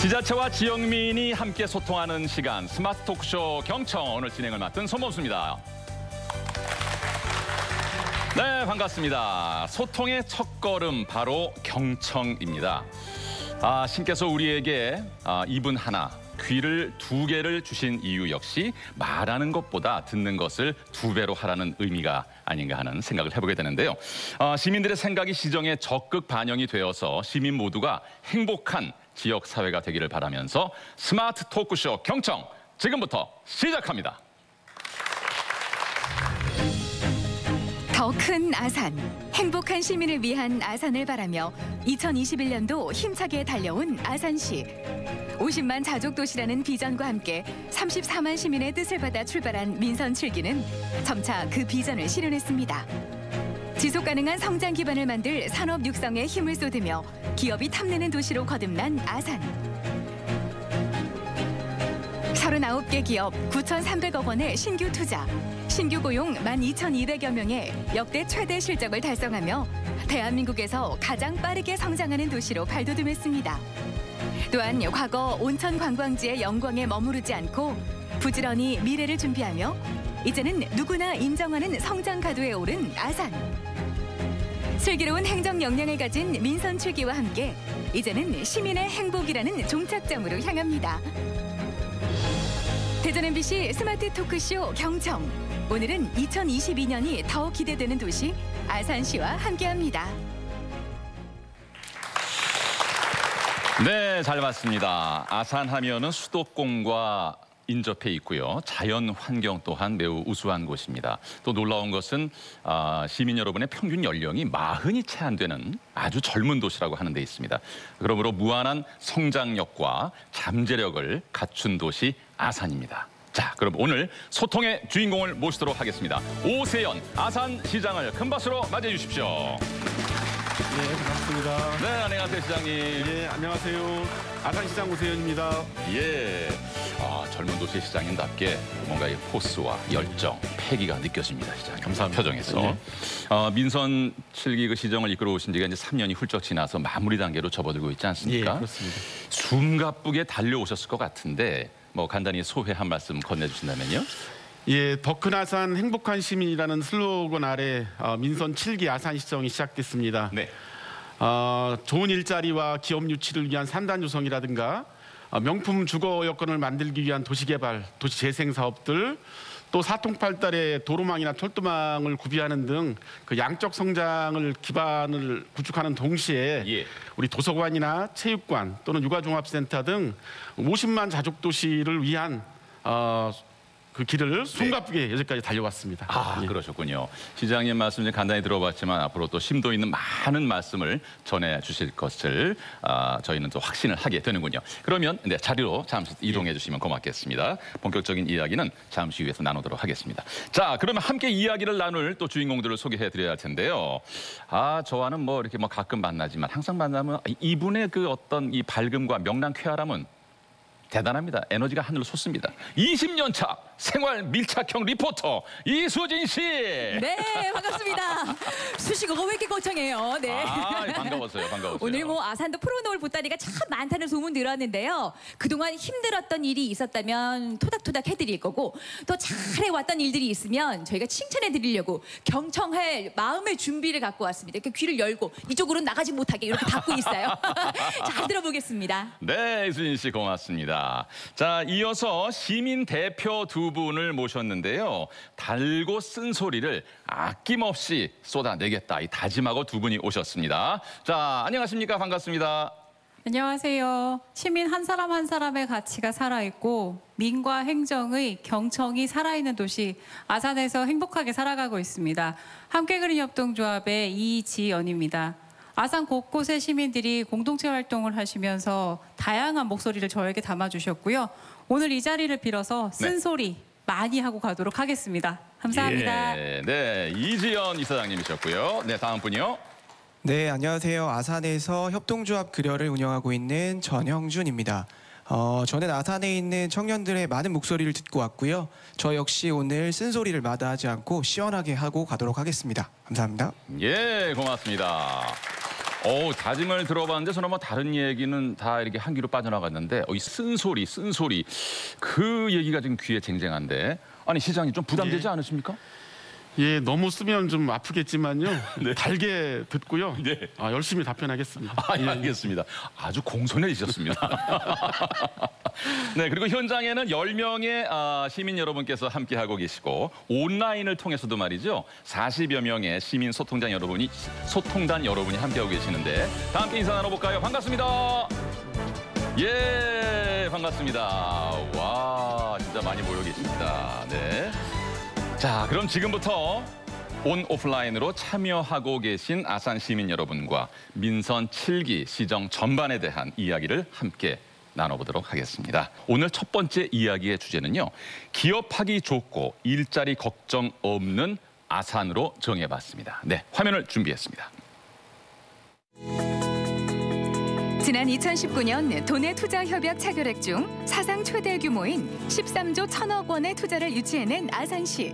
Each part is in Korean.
지자체와 지역민이 함께 소통하는 시간 스마트 토크쇼 경청, 오늘 진행을 맡은 손범수입니다. 네, 반갑습니다. 소통의 첫걸음 바로 경청입니다. 신께서 우리에게 입은 하나, 귀를 두 개를 주신 이유 역시 말하는 것보다 듣는 것을 두 배로 하라는 의미가 아닌가 하는 생각을 해보게 되는데요. 시민들의 생각이 시정에 적극 반영이 되어서 시민 모두가 행복한 지역사회가 되기를 바라면서 스마트 토크쇼 경청, 지금부터 시작합니다. 더 큰 아산, 행복한 시민을 위한 아산을 바라며 2021년도 힘차게 달려온 아산시. 50만 자족도시라는 비전과 함께 34만 시민의 뜻을 받아 출발한 민선 7기는 점차 그 비전을 실현했습니다. 지속가능한 성장 기반을 만들 산업 육성에 힘을 쏟으며 기업이 탐내는 도시로 거듭난 아산. 39개 기업 9,300억 원의 신규 투자, 신규 고용 12,200여 명의 역대 최대 실적을 달성하며 대한민국에서 가장 빠르게 성장하는 도시로 발돋움했습니다. 또한 과거 온천 관광지의 영광에 머무르지 않고 부지런히 미래를 준비하며 이제는 누구나 인정하는 성장 가도에 오른 아산. 슬기로운 행정 역량을 가진 민선 7기와 함께 이제는 시민의 행복이라는 종착점으로 향합니다. 대전 MBC 스마트 토크쇼 경청. 오늘은 2022년이 더 기대되는 도시 아산시와 함께합니다. 네, 잘 봤습니다. 아산하면은 수도권과 인접해 있고요. 자연 환경 또한 매우 우수한 곳입니다. 또 놀라운 것은 시민 여러분의 평균 연령이 40이 채 안 되는 아주 젊은 도시라고 하는 데 있습니다. 그러므로 무한한 성장력과 잠재력을 갖춘 도시 아산입니다. 자, 그럼 오늘 소통의 주인공을 모시도록 하겠습니다. 오세연 아산시장을 큰 박수로 맞이해 주십시오. 네, 반갑습니다. 네, 안녕하세요, 시장님. 예, 안녕하세요. 아산시장 오세연입니다. 예, 젊은 도시 시장님답게 뭔가 이 포스와 열정, 패기가 느껴집니다, 시장. 감사합니다. 표정에서. 네. 민선 7기 그 시정을 이끌어 오신 지가 이제 3년이 훌쩍 지나서 마무리 단계로 접어들고 있지 않습니까? 예, 그렇습니다. 숨가쁘게 달려오셨을 것 같은데 뭐 간단히 소회 한 말씀 건네주신다면요? 예, 더 큰 아산 행복한 시민이라는 슬로건 아래 민선 7기 아산시정이 시작됐습니다. 네. 좋은 일자리와 기업 유치를 위한 산단 조성이라든가 명품 주거 여건을 만들기 위한 도시개발, 도시재생 사업들, 또 사통팔달의 도로망이나 철도망을 구비하는 등 그 양적 성장을 기반을 구축하는 동시에 예. 우리 도서관이나 체육관 또는 육아종합센터 등 50만 자족도시를 위한 그 길을 숨가쁘게 여기까지 달려왔습니다. 예. 그러셨군요. 시장님 말씀 좀 간단히 들어봤지만 앞으로 또 심도 있는 많은 말씀을 전해주실 것을 저희는 또 확신을 하게 되는군요. 그러면 자리로 잠시 이동해 주시면 고맙겠습니다. 본격적인 이야기는 잠시 후에서 나누도록 하겠습니다. 자, 그러면 함께 이야기를 나눌 또 주인공들을 소개해 드려야 할 텐데요. 저와는 뭐 이렇게 뭐 가끔 만나지만 항상 만나면 이분의 그 어떤 이 밝음과 명랑 쾌활함은 대단합니다. 에너지가 하늘로 솟습니다. 20년 차 생활 밀착형 리포터 이수진 씨. 네, 반갑습니다. 수식어가 왜 이렇게 거창해요? 네. 반가웠어요. 오늘 뭐 아산도 프로노을 보따리가 참 많다는 소문 들었는데요. 그동안 힘들었던 일이 있었다면 토닥토닥 해드릴 거고, 또 잘해왔던 일들이 있으면 저희가 칭찬해드리려고 경청할 마음의 준비를 갖고 왔습니다. 이렇게 귀를 열고 이쪽으로는 나가지 못하게 이렇게 닫고 있어요. 잘 들어보겠습니다. 네, 이수진 씨 고맙습니다. 자, 이어서 시민 대표 두 분을 모셨는데요. 달고 쓴 소리를 아낌없이 쏟아내겠다, 이 다짐하고 두 분이 오셨습니다. 자, 안녕하십니까? 반갑습니다. 안녕하세요. 시민 한 사람 한 사람의 가치가 살아있고 민과 행정의 경청이 살아있는 도시 아산에서 행복하게 살아가고 있습니다. 함께 그린 협동조합의 이지연입니다. 아산 곳곳의 시민들이 공동체 활동을 하시면서 다양한 목소리를 저에게 담아주셨고요. 오늘 이 자리를 빌어서 쓴소리 많이 하고 가도록 하겠습니다. 감사합니다. 네, 이지연 이사장님이셨고요. 네, 다음 분이요. 네, 안녕하세요. 아산에서 협동조합 그려를 운영하고 있는 전형준입니다. 저는 아산에 있는 청년들의 많은 목소리를 듣고 왔고요. 저 역시 오늘 쓴소리를 마다하지 않고 시원하게 하고 가도록 하겠습니다. 감사합니다. 예, 고맙습니다. 다짐을 들어봤는데 저는 뭐 다른 얘기는 다 이렇게 한 귀로 빠져나갔는데 이 쓴소리 그 얘기가 지금 귀에 쟁쟁한데 아니 시장님 좀 부담되지 않으십니까? 예, 너무 쓰면 좀 아프겠지만요. 네. 달게 듣고요. 네. 열심히 답변하겠습니다. 예, 알겠습니다. 아주 공손해지셨습니다. 네, 그리고 현장에는 10명의 시민 여러분께서 함께하고 계시고 온라인을 통해서도 말이죠. 40여 명의 시민 소통단 여러분이 함께하고 계시는데 다 함께 인사 나눠볼까요? 반갑습니다. 예, 반갑습니다. 와, 진짜 많이 모여 계십니다. 네. 자, 그럼 지금부터 온 오프라인으로 참여하고 계신 아산 시민 여러분과 민선 7기 시정 전반에 대한 이야기를 함께 나눠보도록 하겠습니다. 오늘 첫 번째 이야기의 주제는요. 기업하기 좋고 일자리 걱정 없는 아산으로 정해봤습니다. 네, 화면을 준비했습니다. 지난 2019년 도내 투자 협약 체결액 중 사상 최대 규모인 13조 1천억 원의 투자를 유치해낸 아산시.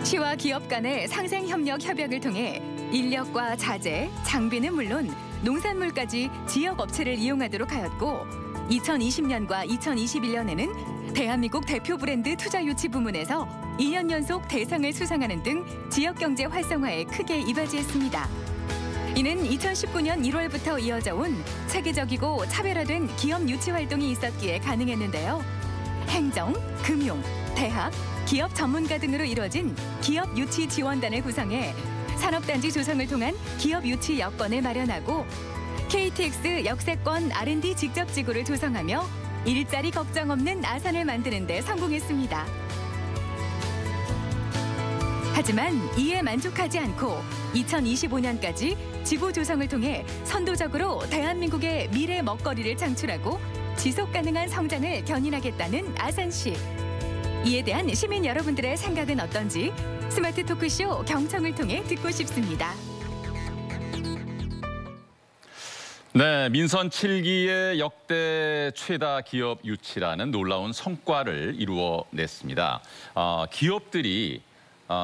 시와 기업 간의 상생협력 협약을 통해 인력과 자재, 장비는 물론 농산물까지 지역 업체를 이용하도록 하였고 2020년과 2021년에는 대한민국 대표 브랜드 투자 유치 부문에서 2년 연속 대상을 수상하는 등 지역 경제 활성화에 크게 이바지했습니다. 이는 2019년 1월부터 이어져 온 체계적이고 차별화된 기업 유치 활동이 있었기에 가능했는데요. 행정, 금융, 대학, 기업 전문가 등으로 이루어진 기업 유치 지원단을 구성해 산업단지 조성을 통한 기업 유치 여건을 마련하고 KTX 역세권 R&D 직접지구를 조성하며 일자리 걱정 없는 아산을 만드는 데 성공했습니다. 하지만 이에 만족하지 않고 2025년까지 지구 조성을 통해 선도적으로 대한민국의 미래 먹거리를 창출하고 지속 가능한 성장을 견인하겠다는 아산시. 이에 대한 시민 여러분들의 생각은 어떤지 스마트 토크쇼 경청을 통해 듣고 싶습니다. 네, 민선 7기의 역대 최다 기업 유치라는 놀라운 성과를 이루어냈습니다. 기업들이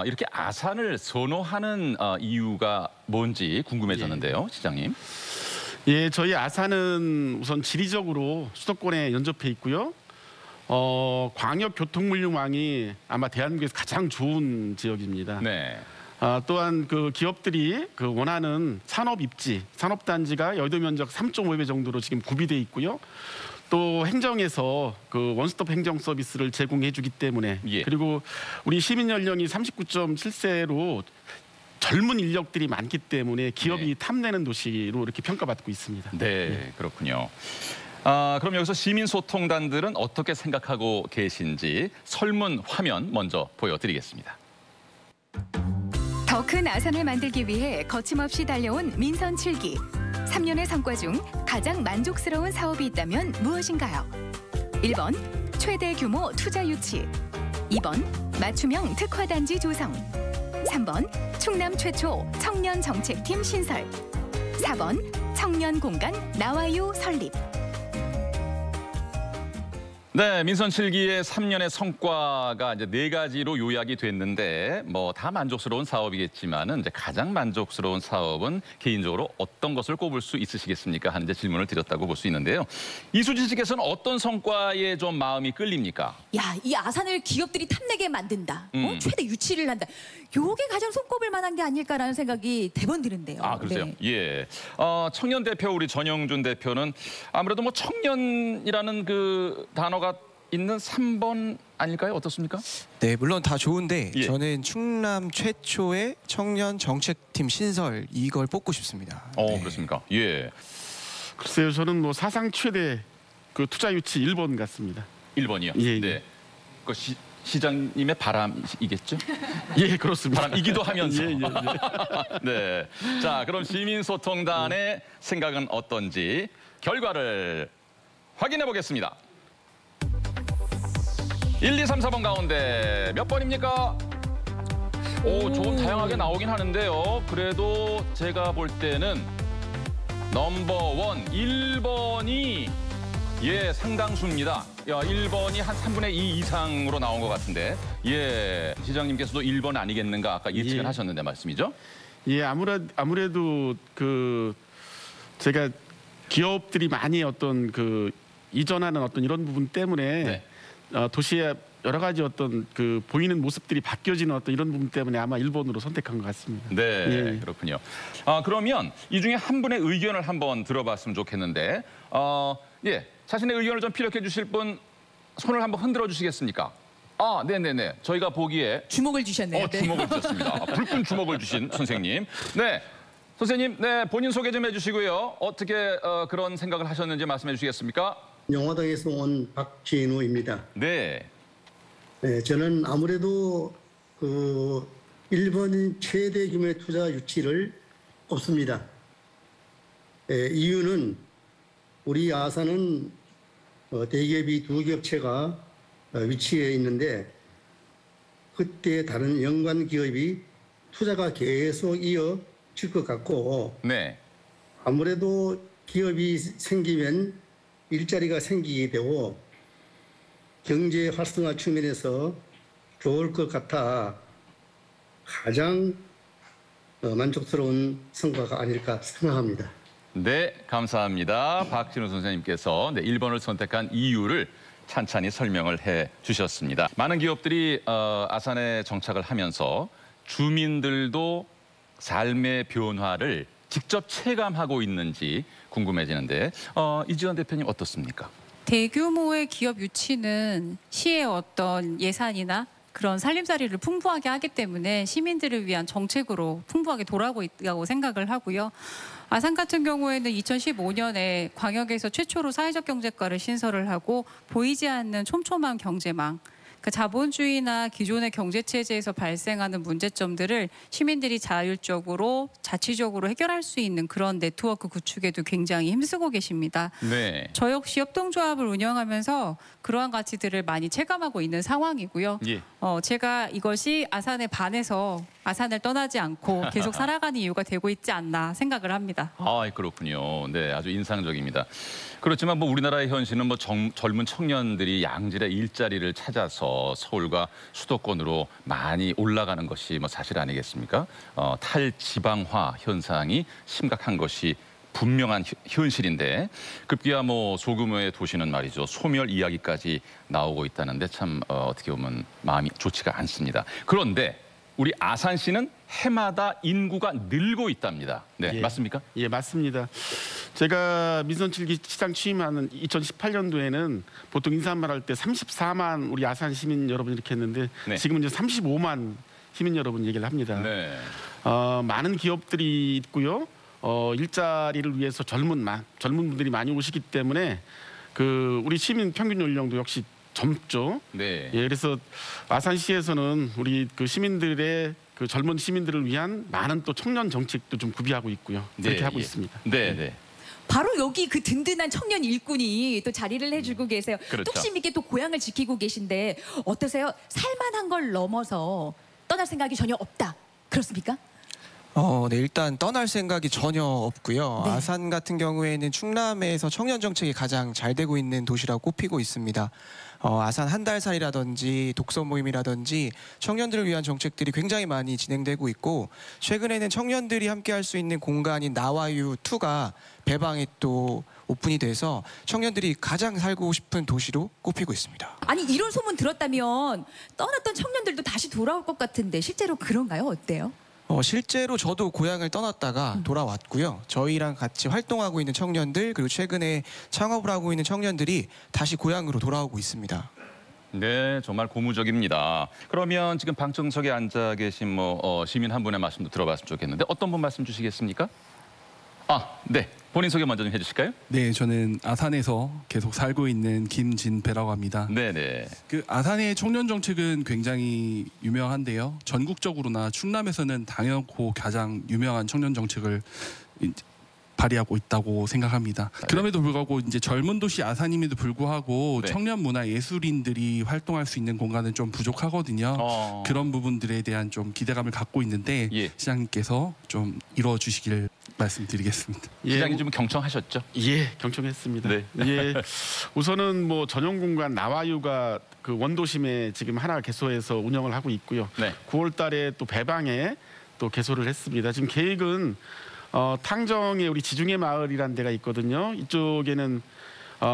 이렇게 아산을 선호하는 이유가 뭔지 궁금해졌는데요, 시장님. 예, 저희 아산은 우선 지리적으로 수도권에 연접해 있고요. 광역 교통물류망이 아마 대한민국에서 가장 좋은 지역입니다. 네. 또한 그 기업들이 그 원하는 산업 입지, 산업 단지가 여의도 면적 3.5배 정도로 지금 구비돼 있고요. 또 행정에서 그 원스톱 행정 서비스를 제공해주기 때문에 예. 그리고 우리 시민 연령이 39.7세로 젊은 인력들이 많기 때문에 기업이 네. 탐내는 도시로 이렇게 평가받고 있습니다. 네, 그렇군요. 그럼 여기서 시민소통단들은 어떻게 생각하고 계신지 설문 화면 먼저 보여드리겠습니다. 더 큰 아산을 만들기 위해 거침없이 달려온 민선 7기. 3년의 성과 중 가장 만족스러운 사업이 있다면 무엇인가요? 1번, 최대 규모 투자 유치. 2번, 맞춤형 특화단지 조성. 3번, 충남 최초 청년 정책팀 신설. 4번, 청년 공간 나와유 설립. 네, 민선 7기의 3년의 성과가 이제 4가지로 요약이 됐는데 뭐 다 만족스러운 사업이겠지만은 이제 가장 만족스러운 사업은 개인적으로 어떤 것을 꼽을 수 있으시겠습니까? 하는 질문을 드렸다고 볼 수 있는데요. 이수지 씨께서는 어떤 성과에 좀 마음이 끌립니까? 야, 이 아산을 기업들이 탐내게 만든다. 최대 유치를 한다. 요게 가장 손꼽을 만한 게 아닐까라는 생각이 대번 드는데요. 아, 그러세요? 네. 예. 청년 대표 우리 전영준 대표는 아무래도 뭐 청년이라는 그 단어가 있는 3번 아닐까요? 어떻습니까? 네, 물론 다 좋은데 예. 저는 충남 최초의 청년 정책팀 신설 이걸 뽑고 싶습니다. 네. 그렇습니까? 예. 글쎄요, 저는 뭐 사상 최대 그 투자 유치 1번 같습니다. 1번이요? 예, 예. 네. 그 시장님의 바람이겠죠? 예, 그렇습니다. 바람이기도 하면서. 예, 예, 예. 네. 자, 그럼 시민소통단의 생각은 어떤지 결과를 확인해 보겠습니다. 1, 2, 3, 4번 가운데 몇 번입니까? 좀 다양하게 나오긴 하는데요. 그래도 제가 볼 때는 넘버 1, 1번이 상당수입니다. 1번이 한 3분의 2 이상으로 나온 것 같은데 시장님께서도 1번 아니겠는가 아까 예측을 예. 하셨는데 말씀이죠? 예, 아무래도 그 제가 기업들이 많이 어떤 그 이전하는 어떤 이런 부분 때문에 네. 도시의 여러 가지 어떤 그 보이는 모습들이 바뀌어지는 어떤 이런 부분 때문에 아마 일본으로 선택한 것 같습니다. 네, 예. 그렇군요. 그러면 이 중에 한 분의 의견을 한번 들어봤으면 좋겠는데, 예, 자신의 의견을 좀 피력해 주실 분 손을 한번 흔들어 주시겠습니까? 네네네. 저희가 보기에 주목을 주셨네요. 네. 주목을 주셨습니다. 불끈 주목을 주신 선생님. 네, 선생님, 네 본인 소개 좀 해주시고요. 어떻게 그런 생각을 하셨는지 말씀해 주시겠습니까? 영화당에서 온 박진우입니다. 네, 네, 저는 아무래도 일본 최대 규모의 투자 유치를 꼽습니다. 이유는 우리 아산은 대기업이 두 겹체가 위치해 있는데 그때 다른 연관 기업이 투자가 계속 이어질 것 같고 네, 아무래도 기업이 생기면 일자리가 생기게 되고 경제 활성화 측면에서 좋을 것 같아 가장 만족스러운 성과가 아닐까 생각합니다. 네, 감사합니다. 박진우 선생님께서 네, 1번을 선택한 이유를 찬찬히 설명을 해 주셨습니다. 많은 기업들이 아산에 정착을 하면서 주민들도 삶의 변화를 직접 체감하고 있는지 궁금해지는데 이지원 대표님 어떻습니까? 대규모의 기업 유치는 시의 어떤 예산이나 그런 살림살이를 풍부하게 하기 때문에 시민들을 위한 정책으로 풍부하게 돌아오고 있다고 생각을 하고요. 아산 같은 경우에는 2015년에 광역에서 최초로 사회적 경제과를 신설을 하고 보이지 않는 촘촘한 경제망, 그 자본주의나 기존의 경제 체제에서 발생하는 문제점들을 시민들이 자율적으로 자치적으로 해결할 수 있는 그런 네트워크 구축에도 굉장히 힘쓰고 계십니다. 네. 저 역시 협동조합을 운영하면서 그러한 가치들을 많이 체감하고 있는 상황이고요. 예. 제가 이것이 아산에 반해서 아산을 떠나지 않고 계속 살아가는 이유가 되고 있지 않나 생각을 합니다. 그렇군요. 네, 아주 인상적입니다. 그렇지만 뭐 우리나라의 현실은 뭐 젊은 청년들이 양질의 일자리를 찾아서 서울과 수도권으로 많이 올라가는 것이 뭐 사실 아니겠습니까? 탈지방화 현상이 심각한 것이 분명한 현실인데 급기야 뭐 소규모의 도시는 말이죠. 소멸 이야기까지 나오고 있다는데 참 어떻게 보면 마음이 좋지가 않습니다. 그런데 우리 아산시는 해마다 인구가 늘고 있답니다. 네, 예. 맞습니까? 예, 맞습니다. 제가 민선칠기 시장 취임하는 2018년도에는 보통 인사 한 말 할 때 34만 우리 아산 시민 여러분 이렇게 했는데 네. 지금은 이제 35만 시민 여러분 얘기를 합니다. 네. 많은 기업들이 있고요. 일자리를 위해서 젊은 분들이 많이 오시기 때문에 우리 시민 평균 연령도 역시 젊죠. 네. 예, 그래서 아산시에서는 우리 시민들의 젊은 시민들을 위한 많은 또 청년 정책도 좀 구비하고 있고요. 그렇게 네, 하고 예. 있습니다. 네, 네. 바로 여기 그 든든한 청년 일꾼이 또 자리를 해주고 계세요. 그렇죠. 뚝심 있게 또 고향을 지키고 계신데 어떠세요? 살만한 걸 넘어서 떠날 생각이 전혀 없다. 그렇습니까? 네, 일단 떠날 생각이 전혀 없고요. 네. 아산 같은 경우에는 충남에서 청년 정책이 가장 잘 되고 있는 도시라고 꼽히고 있습니다. 아산 한 달 살이라든지 독서 모임이라든지 청년들을 위한 정책들이 굉장히 많이 진행되고 있고 최근에는 청년들이 함께 할 수 있는 공간인 나와유 2가 배방에 또 오픈이 돼서 청년들이 가장 살고 싶은 도시로 꼽히고 있습니다. 아니 이런 소문 들었다면 떠났던 청년들도 다시 돌아올 것 같은데 실제로 그런가요? 어때요? 실제로 저도 고향을 떠났다가 돌아왔고요. 저희랑 같이 활동하고 있는 청년들 그리고 최근에 창업을 하고 있는 청년들이 다시 고향으로 돌아오고 있습니다. 네, 정말 고무적입니다. 그러면 지금 방청석에 앉아 계신 시민 한 분의 말씀도 들어봤으면 좋겠는데 어떤 분 말씀 주시겠습니까? 네. 본인 소개 먼저 좀 해주실까요? 네, 저는 아산에서 계속 살고 있는 김진배라고 합니다. 네네. 아산의 청년 정책은 굉장히 유명한데요. 전국적으로나 충남에서는 당연코 가장 유명한 청년 정책을 발휘하고 있다고 생각합니다. 그럼에도 불구하고 이제 젊은 도시 아산임에도 불구하고 네. 청년 문화 예술인들이 활동할 수 있는 공간은 좀 부족하거든요. 그런 부분들에 대한 좀 기대감을 갖고 있는데 예. 시장님께서 좀 이루어 주시길 말씀드리겠습니다. 시장님 좀 경청하셨죠? 예, 경청했습니다. 네. 예, 우선은 전용 공간 나와유가 원도심에 지금 하나 개소해서 운영을 하고 있고요. 네. 9월달에 또 배방에 또 개소를 했습니다. 지금 계획은 탕정에 우리 지중해 마을이라는 데가 있거든요. 이쪽에는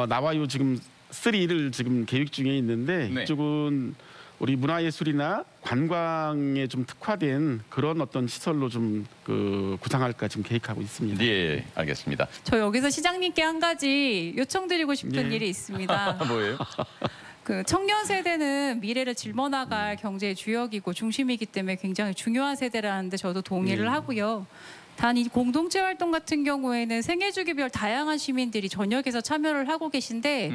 나와요 지금 3를 지금 계획 중에 있는데 네. 이쪽은 우리 문화예술이나 관광에 좀 특화된 그런 어떤 시설로 좀 구상할까 지금 계획하고 있습니다. 예, 알겠습니다. 저 여기서 시장님께 한 가지 요청드리고 싶은 예. 일이 있습니다. 뭐예요? 그 청년 세대는 미래를 짊어나갈 경제의 주역이고 중심이기 때문에 굉장히 중요한 세대라는데 저도 동의를 예. 하고요. 단 이 공동체 활동 같은 경우에는 생애주기별 다양한 시민들이 전역에서 참여를 하고 계신데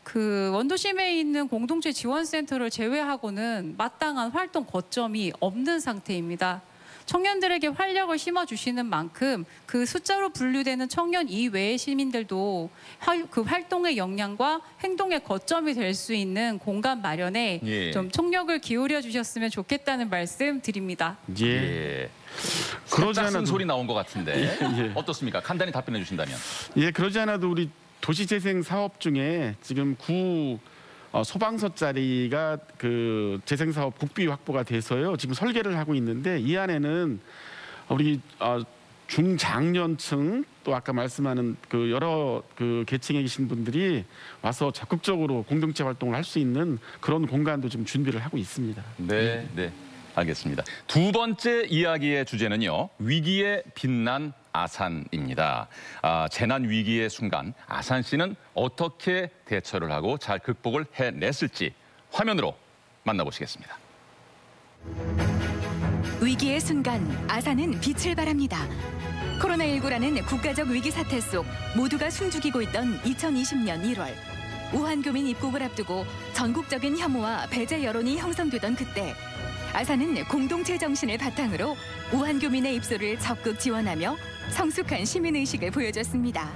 그 원도심에 있는 공동체 지원센터를 제외하고는 마땅한 활동 거점이 없는 상태입니다. 청년들에게 활력을 심어주시는 만큼 그 숫자로 분류되는 청년 이외의 시민들도 그 활동의 역량과 행동의 거점이 될 수 있는 공간 마련에 예. 좀 총력을 기울여 주셨으면 좋겠다는 말씀 드립니다. 예. 예. 그러지 살짝 않아도- 쓴소리 나온 것 같은데 예. 어떻습니까? 간단히 답변해 주신다면. 예, 그러지 않아도 우리 도시재생 사업 중에 지금 소방서 자리가 그 재생사업 국비 확보가 돼서요. 지금 설계를 하고 있는데 이 안에는 우리 중장년층 또 아까 말씀하는 그 여러 그 계층에 계신 분들이 와서 적극적으로 공동체 활동을 할 수 있는 그런 공간도 좀 준비를 하고 있습니다. 네, 네. 알겠습니다. 두 번째 이야기의 주제는요. 위기에 빛난 아산입니다. 재난 위기의 순간 아산시는 어떻게 대처를 하고 잘 극복을 해냈을지 화면으로 만나보시겠습니다. 위기의 순간 아산은 빛을 발합니다. 코로나19라는 국가적 위기 사태 속 모두가 숨죽이고 있던 2020년 1월 우한교민 입국을 앞두고 전국적인 혐오와 배제 여론이 형성되던 그때 아산은 공동체 정신을 바탕으로 우한교민의 입소를 적극 지원하며 성숙한 시민의식을 보여줬습니다.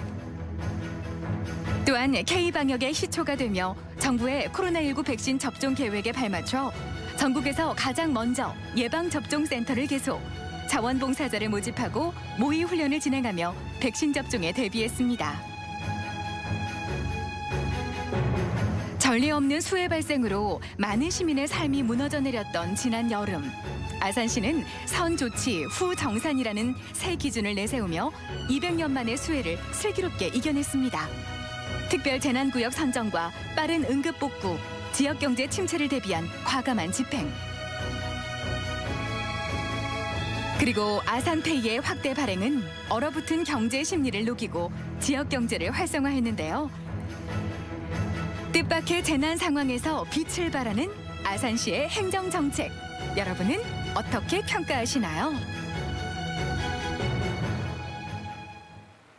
또한 K방역의 시초가 되며 정부의 코로나19 백신 접종 계획에 발맞춰 전국에서 가장 먼저 예방접종센터를 개소, 자원봉사자를 모집하고 모의 훈련을 진행하며 백신 접종에 대비했습니다. 전례 없는 수해 발생으로 많은 시민의 삶이 무너져 내렸던 지난 여름. 아산시는 선조치 후 정산이라는 새 기준을 내세우며 200년 만의 수해를 슬기롭게 이겨냈습니다. 특별 재난구역 선정과 빠른 응급복구, 지역경제 침체를 대비한 과감한 집행. 그리고 아산페이의 확대 발행은 얼어붙은 경제 심리를 녹이고 지역경제를 활성화했는데요. 뜻밖의 재난 상황에서 빛을 발하는 아산시의 행정정책. 여러분은 어떻게 평가하시나요?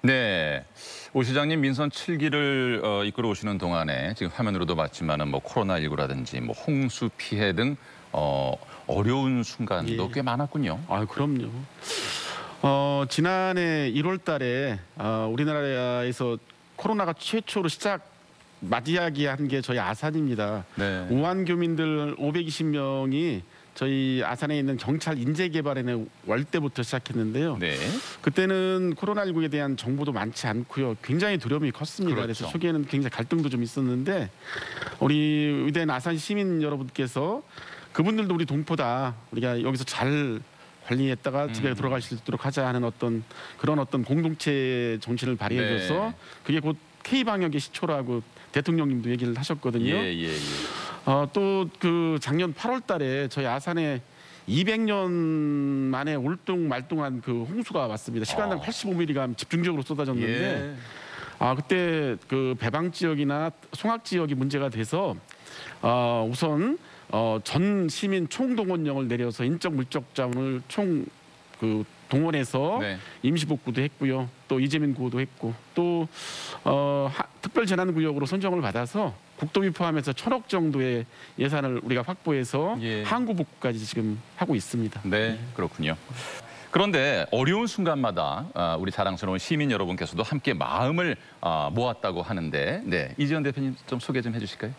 네. 오 시장님 민선 7기를 이끌어 오시는 동안에 지금 화면으로도 봤지만은 뭐 코로나19라든지 뭐 홍수 피해 등 어려운 순간도 예. 꽤 많았군요. 그럼요. 지난해 1월 달에 우리나라에서 코로나가 최초로 맞이하게 한 게 저희 아산입니다. 네. 우한교민들 520명이 저희 아산에 있는 경찰 인재개발원에 월 때부터 시작했는데요. 네. 그때는 코로나19에 대한 정보도 많지 않고요. 굉장히 두려움이 컸습니다. 그렇죠. 그래서 초기에는 굉장히 갈등도 좀 있었는데 우리 위대한 아산 시민 여러분께서 그분들도 우리 동포다. 우리가 여기서 잘 관리했다가 집에 돌아가실 수 있도록 하자 하는 그런 공동체 정신을 발휘해줘서 네. 그게 곧 K방역의 시초라고 대통령님도 얘기를 하셨거든요. 예. 또 그 작년 8월 달에 저희 아산에 200년 만에 올뚱말뚱한 그 홍수가 왔습니다. 시간당 85mm가 집중적으로 쏟아졌는데 예. 그때 그 배방 지역이나 송악 지역이 문제가 돼서 우선 전 시민 총동원령을 내려서 인적 물적 자원을 동원해서 네. 임시복구도 했고요. 또 이재민 구호도 했고 또 특별재난구역으로 선정을 받아서 국도비 포함해서 1,000억 정도의 예산을 우리가 확보해서 예. 항구복구까지 지금 하고 있습니다. 네, 그렇군요. 그런데 어려운 순간마다 우리 자랑스러운 시민 여러분께서도 함께 마음을 모았다고 하는데 네, 이지연 대표님 좀 소개 좀 해주실까요?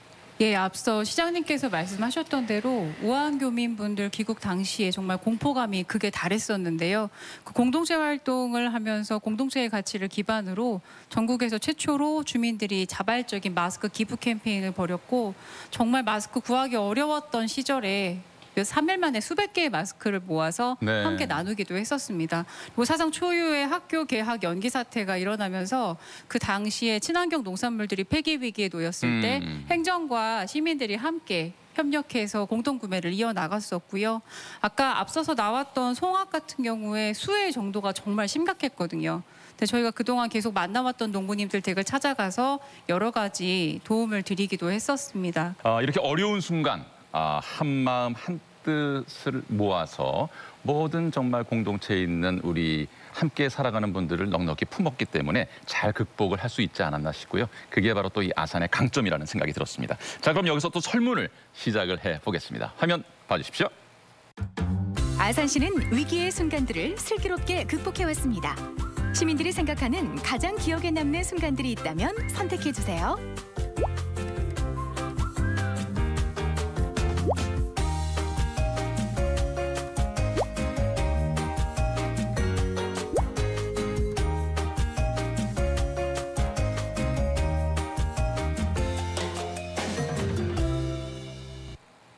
예, 앞서 시장님께서 말씀하셨던 대로 우한교민분들 귀국 당시에 정말 공포감이 극에 달했었는데요. 그 공동체 활동을 하면서 공동체의 가치를 기반으로 전국에서 최초로 주민들이 자발적인 마스크 기부 캠페인을 벌였고 정말 마스크 구하기 어려웠던 시절에 몇 3일 만에 수백 개의 마스크를 모아서 네. 함께 나누기도 했었습니다. 그리고 사상 초유의 학교 개학 연기 사태가 일어나면서 그 당시에 친환경 농산물들이 폐기 위기에 놓였을 때 행정과 시민들이 함께 협력해서 공동구매를 이어나갔었고요. 아까 앞서서 나왔던 송악 같은 경우에 수해 정도가 정말 심각했거든요. 근데 저희가 그동안 계속 만나왔던 농부님들 댁을 찾아가서 여러 가지 도움을 드리기도 했었습니다. 이렇게 어려운 순간 한 마음 한 뜻을 모아서 모든 정말 공동체에 있는 우리 함께 살아가는 분들을 넉넉히 품었기 때문에 잘 극복을 할 수 있지 않았나 싶고요. 그게 바로 또 이 아산의 강점이라는 생각이 들었습니다. 자, 그럼 여기서 또 설문을 시작을 해보겠습니다. 화면 봐주십시오. 아산시는 위기의 순간들을 슬기롭게 극복해왔습니다. 시민들이 생각하는 가장 기억에 남는 순간들이 있다면 선택해주세요.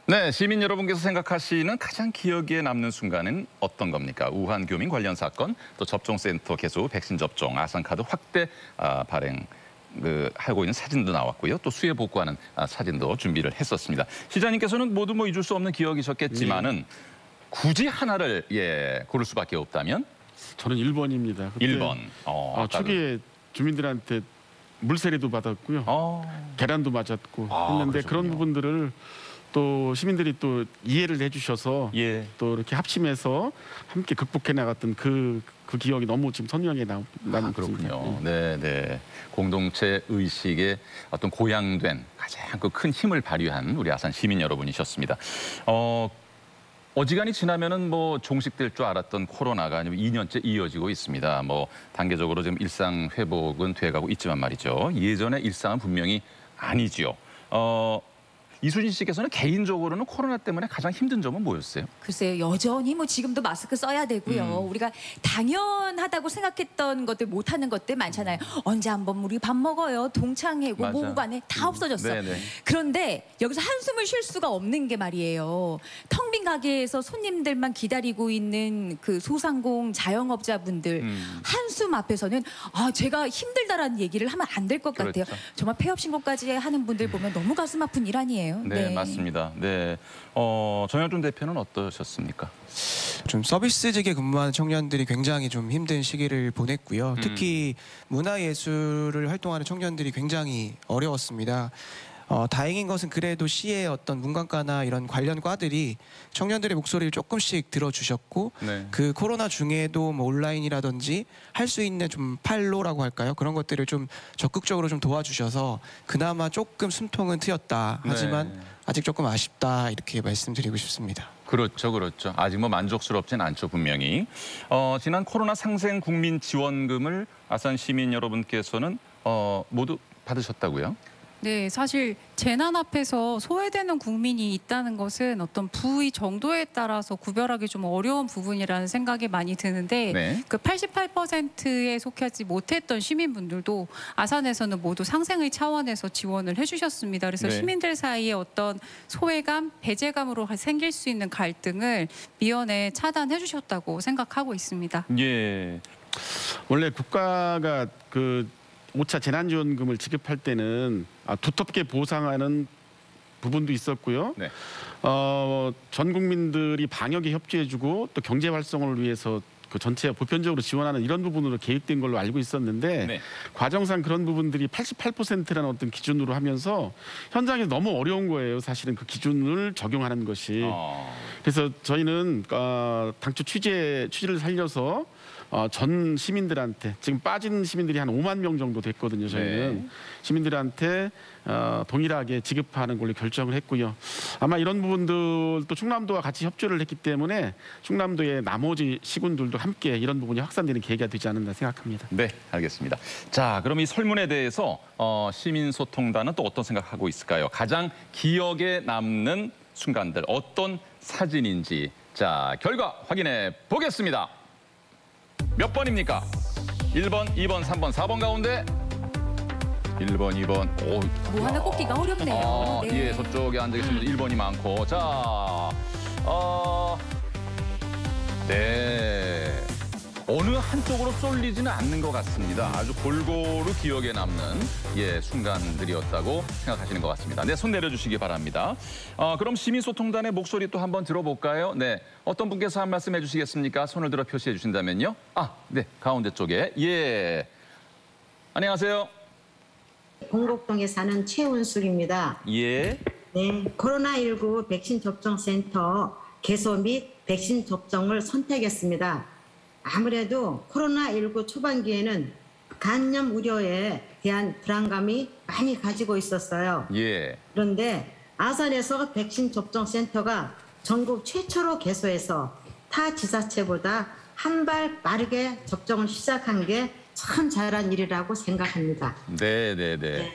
네, 시민 여러분께서 생각하시는 가장 기억에 남는 순간은 어떤 겁니까? 우한 교민 관련 사건, 또 접종센터 개소, 백신 접종, 아산카드 확대 발행 하고 있는 사진도 나왔고요. 또 수해 복구하는 사진도 준비를 했었습니다. 시장님께서는 모두 잊을 수 없는 기억이셨겠지만은 굳이 하나를 고를 수밖에 없다면 저는 1번입니다. 1번. 초기에 주민들한테 물세례도 받았고요. 계란도 맞았고 했는데 그러셨군요. 그런 부분들을 또 시민들이 또 이해를 해주셔서 예. 또 이렇게 합심해서 함께 극복해 나갔던 그 기억이 너무 지금 선명하게 나는 그렇군요. 네, 네. 공동체 의식의 어떤 고양된 가장 큰 힘을 발휘한 우리 아산 시민 여러분이셨습니다. 어지간히 지나면은 종식될 줄 알았던 코로나가 2년째 이어지고 있습니다. 단계적으로 지금 일상 회복은 돼가고 있지만 말이죠. 예전의 일상은 분명히 아니지요. 이수진 씨께서는 개인적으로는 코로나 때문에 가장 힘든 점은 뭐였어요? 글쎄요, 여전히 지금도 마스크 써야 되고요. 우리가 당연하다고 생각했던 것들 못하는 것들 많잖아요. 언제 한번 우리 밥 먹어요. 동창회고 맞아. 뭐고 간에 다 없어졌어. 네네. 그런데 여기서 한숨을 쉴 수가 없는 게 말이에요. 텅 빈 가게에서 손님들만 기다리고 있는 그 소상공 자영업자분들 한숨 앞에서는 제가 힘들다라는 얘기를 하면 안 될 것 같아요. 그렇죠. 정말 폐업 신고까지 하는 분들 보면 너무 가슴 아픈 일 아니에요. 네, 맞습니다. 네, 정영준 대표는 어떠셨습니까? 좀 서비스직에 근무하는 청년들이 굉장히 좀 힘든 시기를 보냈고요. 특히 문화예술을 활동하는 청년들이 굉장히 어려웠습니다. 다행인 것은 그래도 시의 어떤 문관과나 이런 관련 과들이 청년들의 목소리를 조금씩 들어주셨고 네. 그 코로나 중에도 온라인이라든지 할 수 있는 좀 팔로라고 할까요? 그런 것들을 좀 적극적으로 좀 도와주셔서 그나마 조금 숨통은 트였다. 하지만 네. 아직 조금 아쉽다 이렇게 말씀드리고 싶습니다. 그렇죠, 그렇죠. 아직 만족스럽진 않죠, 분명히. 지난 코로나 상생 국민 지원금을 아산 시민 여러분께서는 모두 받으셨다고요? 네, 사실 재난 앞에서 소외되는 국민이 있다는 것은 어떤 부의 정도에 따라서 구별하기 좀 어려운 부분이라는 생각이 많이 드는데 네. 그 88%에 속하지 못했던 시민분들도 아산에서는 모두 상생의 차원에서 지원을 해주셨습니다. 그래서 네. 시민들 사이에 어떤 소외감, 배제감으로 생길 수 있는 갈등을 미연에 차단해 주셨다고 생각하고 있습니다. 예. 원래 국가가 5차 재난지원금을 지급할 때는 두텁게 보상하는 부분도 있었고요. 네. 전 국민들이 방역에 협조해주고 또 경제 활성화를 위해서 그 전체 보편적으로 지원하는 이런 부분으로 계획된 걸로 알고 있었는데 네. 과정상 그런 부분들이 88%라는 어떤 기준으로 하면서 현장에서 너무 어려운 거예요. 사실은 그 기준을 적용하는 것이. 그래서 저희는 당초 취지를 살려서 전 시민들한테 지금 빠진 시민들이 한 5만 명 정도 됐거든요. 저희는 네. 시민들한테 동일하게 지급하는 걸로 결정을 했고요. 아마 이런 부분들도 충남도와 같이 협조를 했기 때문에 충남도의 나머지 시군들도 함께 이런 부분이 확산되는 계기가 되지 않았나 생각합니다. 네, 알겠습니다. 자, 그럼 이 설문에 대해서 시민소통단은 또 어떤 생각하고 있을까요? 가장 기억에 남는 순간들 어떤 사진인지 자, 결과 확인해 보겠습니다. 몇 번입니까? 1번, 2번, 3번, 4번 가운데 1번, 2번. 하나 꼽기가 어렵네요. 네. 예, 저쪽에 앉아 계신 분들 1번이 많고. 자, 네. 어느 한쪽으로 쏠리지는 않는 것 같습니다. 아주 골고루 기억에 남는 순간들이었다고 생각하시는 것 같습니다. 네, 손 내려주시기 바랍니다. 그럼 시민소통단의 목소리 또 한번 들어볼까요? 네, 어떤 분께서 한 말씀 해주시겠습니까? 손을 들어 표시해 주신다면요. 네, 가운데 쪽에. 예. 안녕하세요. 공곡동에 사는 최운숙입니다. 예. 네, 코로나19 백신 접종센터 개소 및 백신 접종을 선택했습니다. 아무래도 코로나19 초반기에는 간염 우려에 대한 불안감이 많이 가지고 있었어요. 예. 그런데 아산에서 백신 접종센터가 전국 최초로 개소해서 타 지자체보다 한 발 빠르게 접종을 시작한 게 참 잘한 일이라고 생각합니다. 네.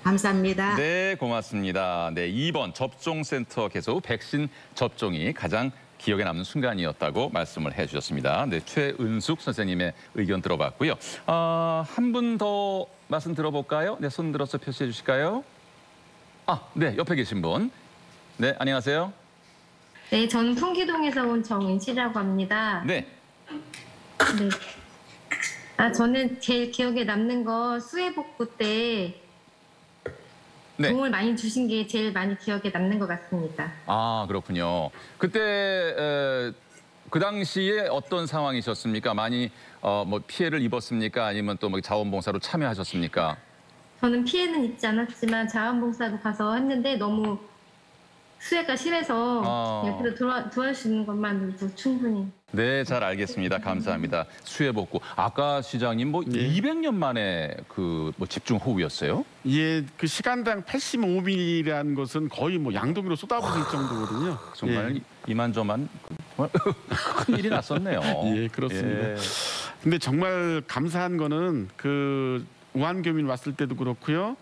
감사합니다. 네, 고맙습니다. 네, 2번 접종센터 개소 후 백신 접종이 가장 기억에 남는 순간이었다고 말씀을 해주셨습니다. 네, 최은숙 선생님의 의견 들어봤고요. 한 분 더 말씀 들어볼까요? 네, 손 들어서 표시해 주실까요? 네, 옆에 계신 분. 네, 안녕하세요. 네, 저는 풍기동에서 온 정은씨라고 합니다. 네. 네. 저는 제일 기억에 남는 거 수해복구 때 네. 도움을 많이 주신 게 제일 많이 기억에 남는 것 같습니다. 그렇군요. 그때 그 당시에 어떤 상황이셨습니까? 많이 뭐 피해를 입었습니까? 아니면 또 뭐 자원봉사로 참여하셨습니까? 저는 피해는 입지 않았지만 자원봉사로 가서 했는데 너무 수해가 심해서 옆에서 도와주시는 것만으로도 충분히. 네, 잘 알겠습니다. 감사합니다. 수해복구. 아까 시장님 200년 만에 집중 호우였어요? 예, 그 시간당 85mm라는 것은 거의 양동이로 쏟아부을 정도거든요. 정말 이만저만 정말 큰 일이 났었네요. 예, 그렇습니다. 근데 정말 감사한 거는 우한교민 왔을 때도 그렇고요.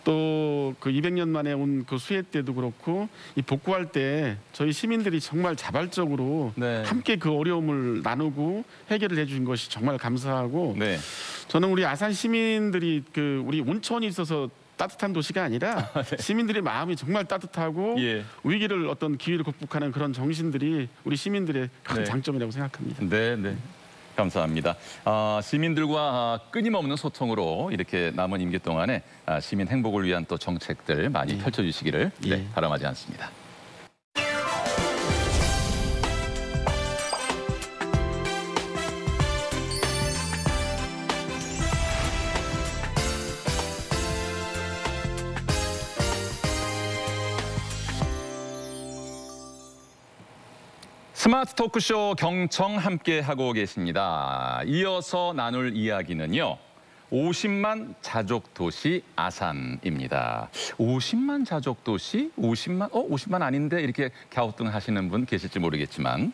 또 200년 만에 온 수해 때도 그렇고 이 복구할 때 저희 시민들이 정말 자발적으로 함께 그 어려움을 나누고 해결을 해준 것이 정말 감사하고 저는 우리 아산 시민들이 우리 온천이 있어서 따뜻한 도시가 아니라 시민들의 마음이 정말 따뜻하고 위기를 어떤 기회를 극복하는 그런 정신들이 우리 시민들의 큰 장점이라고 생각합니다. 네. 감사합니다. 시민들과 끊임없는 소통으로 이렇게 남은 임기 동안에 시민 행복을 위한 또 정책들 많이 펼쳐주시기를 바람하지 않습니다. 스마트 토크쇼 경청 함께 하고 계십니다. 이어서 나눌 이야기는요. 50만 자족 도시 아산입니다. 50만 자족 도시? 50만 아닌데 이렇게 갸우뚱하시는 분 계실지 모르겠지만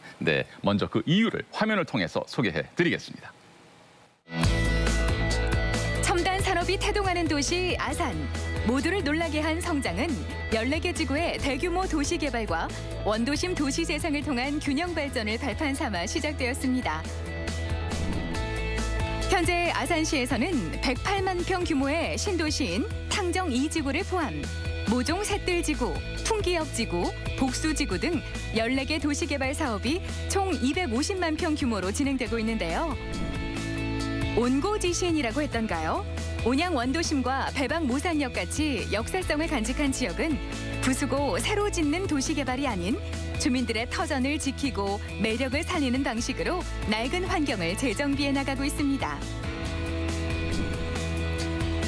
먼저 그 이유를 화면을 통해서 소개해 드리겠습니다. 첨단 산업이 태동하는 도시 아산. 모두를 놀라게 한 성장은 14개 지구의 대규모 도시 개발과 원도심 도시 재생을 통한 균형 발전을 발판 삼아 시작되었습니다. 현재 아산시에서는 108만 평 규모의 신도시인 탕정 2지구를 포함 모종 셋들지구, 퉁기역지구, 복수지구 등 14개 도시개발 사업이 총 250만 평 규모로 진행되고 있는데요. 온고지신이라고 했던가요? 온양 원도심과 배방 모산역 같이 역사성을 간직한 지역은 부수고 새로 짓는 도시개발이 아닌 주민들의 터전을 지키고 매력을 살리는 방식으로 낡은 환경을 재정비해 나가고 있습니다.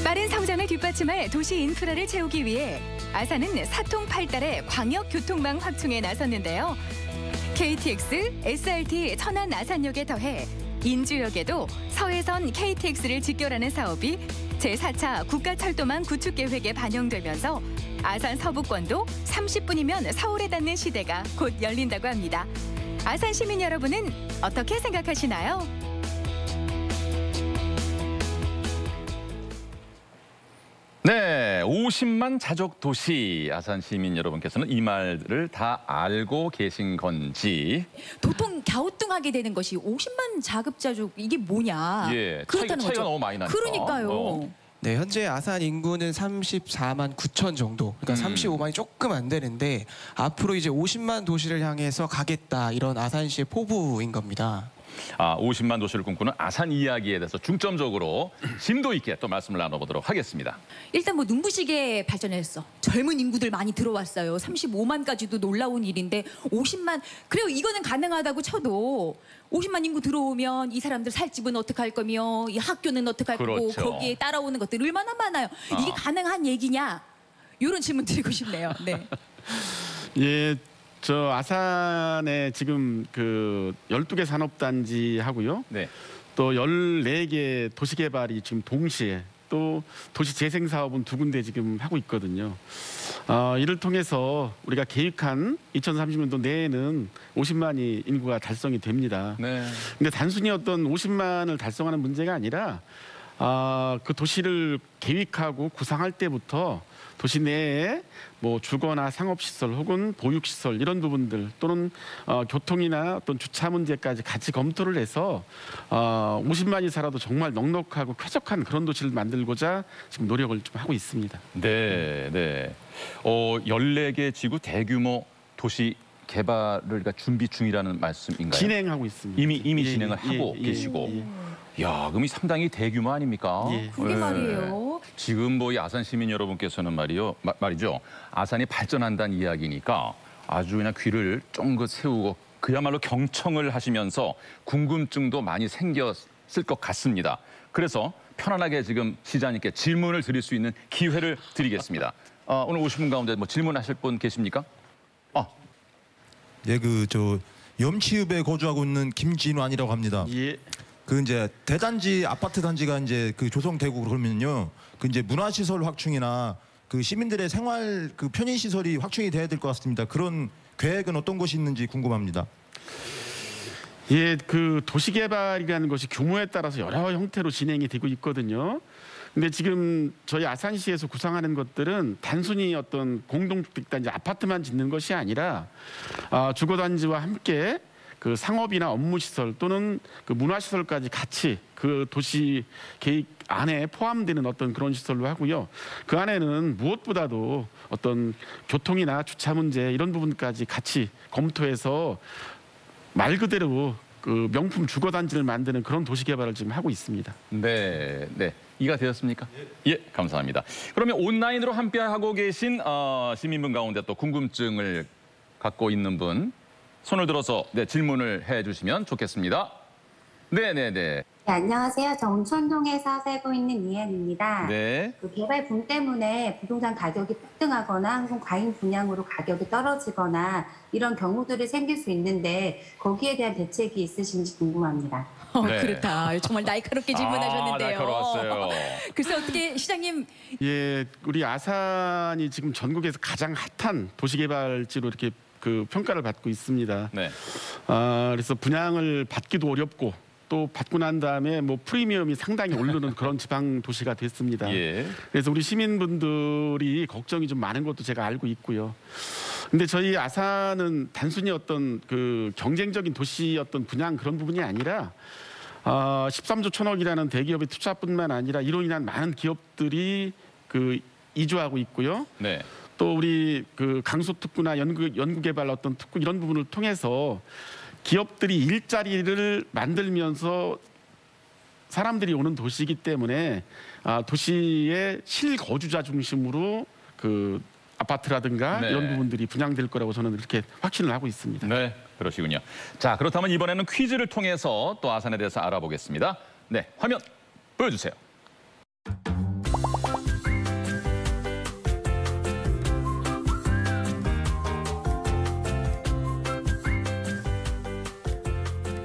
빠른 성장을 뒷받침할 도시 인프라를 채우기 위해 아산은 사통팔달의 광역교통망 확충에 나섰는데요. KTX, SRT 천안 아산역에 더해 인주역에도 서해선 KTX를 직결하는 사업이 제4차 국가철도망 구축 계획에 반영되면서 아산 서부권도 30분이면 서울에 닿는 시대가 곧 열린다고 합니다. 아산 시민 여러분은 어떻게 생각하시나요? 네, 50만 자족 도시 아산 시민 여러분께서는 이 말을 다 알고 계신 건지 도통 갸우뚱하게 되는 것이 50만 자급자족 이게 뭐냐? 예, 그렇다는 차이가 거죠. 너무 많이 나니까. 그러니까요. 네, 현재 아산 인구는 34만 9천 정도. 그러니까 35만이 조금 안 되는데 앞으로 이제 50만 도시를 향해서 가겠다 이런 아산시의 포부인 겁니다. 50만 도시를 꿈꾸는 아산 이야기에 대해서 중점적으로 심도 있게 또 말씀을 나눠보도록 하겠습니다. 일단 뭐 눈부시게 발전했어. 젊은 인구들 많이 들어왔어요. 35만까지도 놀라운 일인데 50만. 그래요. 이거는 가능하다고 쳐도 50만 인구 들어오면 이 사람들 살 집은 어떻게 할 거며 이 학교는 어떻게 할 거고 그렇죠. 거기에 따라오는 것들 얼마나 많아요. 이게 가능한 얘기냐? 이런 질문 드리고 싶네요. 네. 예, 저 아산에 지금 그 12개 산업단지 하고요. 네. 또 14개 도시개발이 지금 동시에 또 도시재생사업은 2군데 지금 하고 있거든요. 이를 통해서 우리가 계획한 2030년도 내에는 50만이 인구가 달성이 됩니다. 네. 근데 단순히 어떤 50만을 달성하는 문제가 아니라 그 도시를 계획하고 구상할 때부터 도시 내에 뭐 주거나 상업시설 혹은 보육시설 이런 부분들 또는 교통이나 어떤 주차 문제까지 같이 검토를 해서 50만이 살아도 정말 넉넉하고 쾌적한 그런 도시를 만들고자 지금 노력을 좀 하고 있습니다. 네, 네. 14개 지구 대규모 도시 개발을 그러니까 준비 중이라는 말씀인가요? 진행하고 있습니다. 이미 진행을 하고 계시고. 야, 그럼 이 상당히 대규모 아닙니까? 예. 그게 말이에요. 지금 뭐 이 아산 시민 여러분께서는 말이죠. 아산이 발전한다는 이야기니까 아주 그냥 귀를 쫑긋 세우고 그야말로 경청을 하시면서 궁금증도 많이 생겼을 것 같습니다. 그래서 편안하게 지금 시장님께 질문을 드릴 수 있는 기회를 드리겠습니다. 오늘 오신 분 가운데 뭐 질문하실 분 계십니까? 예, 저 염치읍에 거주하고 있는 김진환이라고 합니다. 예. 그 이제 대단지 아파트 단지가 이제 그 조성되고 그러면요, 그 이제 문화시설 확충이나 그 시민들의 생활 그 편의 시설이 확충이 돼야 될 것 같습니다. 그런 계획은 어떤 것이 있는지 궁금합니다. 예, 그 도시개발이라는 것이 규모에 따라서 여러 형태로 진행이 되고 있거든요. 근데 지금 저희 아산시에서 구상하는 것들은 단순히 어떤 공동주택단지 아파트만 짓는 것이 아니라 주거단지와 함께 그 상업이나 업무시설 또는 그 문화시설까지 같이 그 도시 계획 안에 포함되는 어떤 그런 시설로 하고요. 그 안에는 무엇보다도 어떤 교통이나 주차 문제 이런 부분까지 같이 검토해서 말 그대로 그 명품 주거단지를 만드는 그런 도시개발을 지금 하고 있습니다. 네, 네. 이해가 되었습니까? 예, 감사합니다. 그러면 온라인으로 함께하고 계신 시민분 가운데 또 궁금증을 갖고 있는 분 손을 들어서 질문을 해주시면 좋겠습니다. 네네네. 네, 안녕하세요. 정천동에서 살고 있는 이혜입니다. 네. 그 개발 붐 때문에 부동산 가격이 폭등하거나 항공 과잉 분양으로 가격이 떨어지거나 이런 경우들이 생길 수 있는데 거기에 대한 대책이 있으신지 궁금합니다. 네. 그렇다. 정말 날카롭게 질문하셨는데요. 날카로웠어요. 글쎄 어떻게 시장님. 예, 우리 아산이 지금 전국에서 가장 핫한 도시개발지로 이렇게 그 평가를 받고 있습니다. 네. 그래서 분양을 받기도 어렵고 또 받고 난 다음에 뭐 프리미엄이 상당히 오르는 그런 지방 도시가 됐습니다. 예. 그래서 우리 시민분들이 걱정이 좀 많은 것도 제가 알고 있고요. 근데 저희 아산은 단순히 어떤 그 경쟁적인 도시 어떤 분양 그런 부분이 아니라 13조 천억이라는 대기업의 투자뿐만 아니라 이로 인한 많은 기업들이 그 이주하고 있고요. 네. 또 우리 그 강소특구나 연구개발 어떤 특구 이런 부분을 통해서 기업들이 일자리를 만들면서 사람들이 오는 도시이기 때문에 도시의 실거주자 중심으로 그 아파트라든가 네. 이런 부분들이 분양될 거라고 저는 이렇게 확신을 하고 있습니다. 네, 그러시군요. 자, 그렇다면 이번에는 퀴즈를 통해서 또 아산에 대해서 알아보겠습니다. 네, 화면 보여주세요.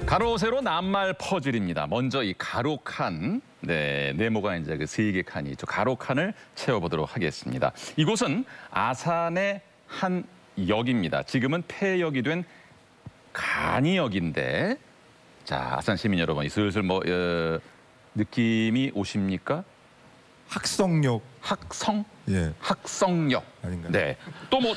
가로 세로 낱말 퍼즐입니다. 먼저 이 가로 칸, 네모가 이제 그 3개 칸이 있죠. 가로 칸을 채워보도록 하겠습니다. 이곳은 아산의 한 역입니다. 지금은 폐역이 된 간이역인데, 자, 아산 시민 여러분, 슬슬 뭐 느낌이 오십니까? 학성역. 학성? 예. 학성역. 아닌가요? 네. 또 뭐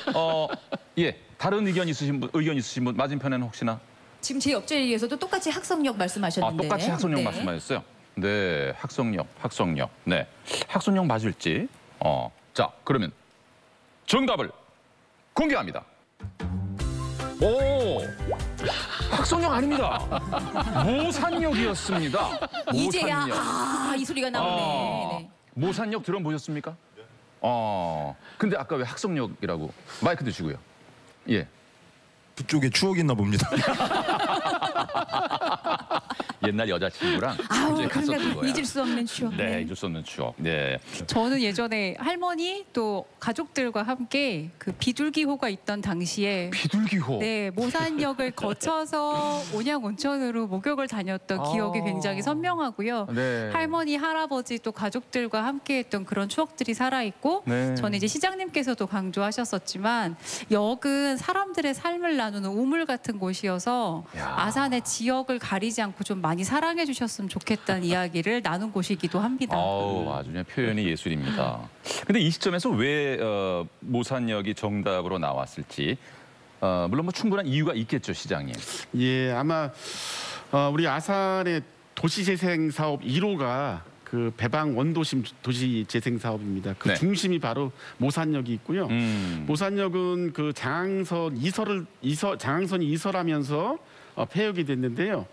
다른 의견 있으신 분 맞은편에는 혹시나? 지금 제 옆자리에서도 똑같이 학성역 말씀하셨는데. 똑같이 학성역 말씀하셨어요? 네, 학성역. 네, 학성역 맞을지. 자, 그러면 정답을 공개합니다. 오, 학성역 아닙니다. 모산역이었습니다. 이제야 모산역. 이 소리가 나오네. 네. 모산역 들어보셨습니까? 근데 아까 왜 학성역이라고? 마이크 드시고요. 예. 그쪽에 추억이 있나 봅니다. 옛날 여자친구랑 이제 갔었던 거야. 잊을 수 없는 추억. 네, 잊을 수 없는 추억. 네. 저는 예전에 할머니 또 가족들과 함께 그 비둘기호가 있던 당시에 비둘기호. 네, 모산역을 거쳐서 온양 온천으로 목욕을 다녔던 기억이 굉장히 선명하고요. 네. 할머니, 할아버지 또 가족들과 함께했던 그런 추억들이 살아 있고, 네. 저는 이제 시장님께서도 강조하셨었지만 역은 사람들의 삶을 나누는 우물 같은 곳이어서 아산의 지역을 가리지 않고 좀 많이 사랑해 주셨으면 좋겠다는 이야기를 나눈 곳이기도 합니다. 아주 그냥 표현이 예술입니다. 근데 이 시점에서 왜 모산역이 정답으로 나왔을지 물론 뭐 충분한 이유가 있겠죠, 시장님. 예, 아마 우리 아산의 도시재생 사업 1호가 그 배방 원도심 도시재생 사업입니다. 그 네. 중심이 바로 모산역이 있고요. 모산역은 그 장항선이 이설하면서 폐역이 됐는데요.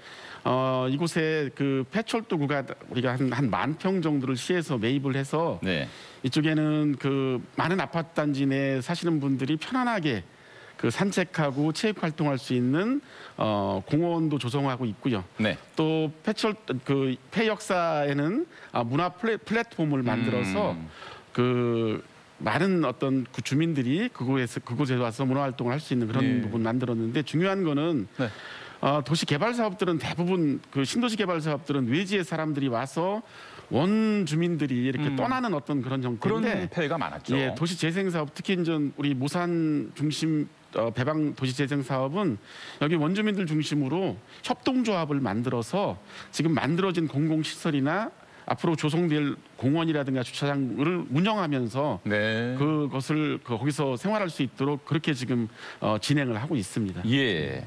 이곳에 그 폐철도구가 우리가 한 10,000평 정도를 시에서 매입을 해서 네. 이쪽에는 그 많은 아파트 단지 내에 사시는 분들이 편안하게 그 산책하고 체육 활동할 수 있는 공원도 조성하고 있고요. 네. 또 그 폐역사에는 문화 플랫폼을 만들어서 그 많은 어떤 그 주민들이 그곳에 와서 문화 활동을 할 수 있는 그런 부분 만들었는데 중요한 거는 도시 개발 사업들은 대부분 그 신도시 개발 사업들은 외지의 사람들이 와서 원주민들이 이렇게 떠나는 어떤 그런 형태인데 그런 폐해가 많았죠. 예, 도시 재생 사업 특히 이제 우리 모산 중심 배방 도시 재생 사업은 여기 원주민들 중심으로 협동조합을 만들어서 지금 만들어진 공공시설이나 앞으로 조성될 공원이라든가 주차장을 운영하면서 네. 그것을 거기서 생활할 수 있도록 그렇게 지금 진행을 하고 있습니다. 예.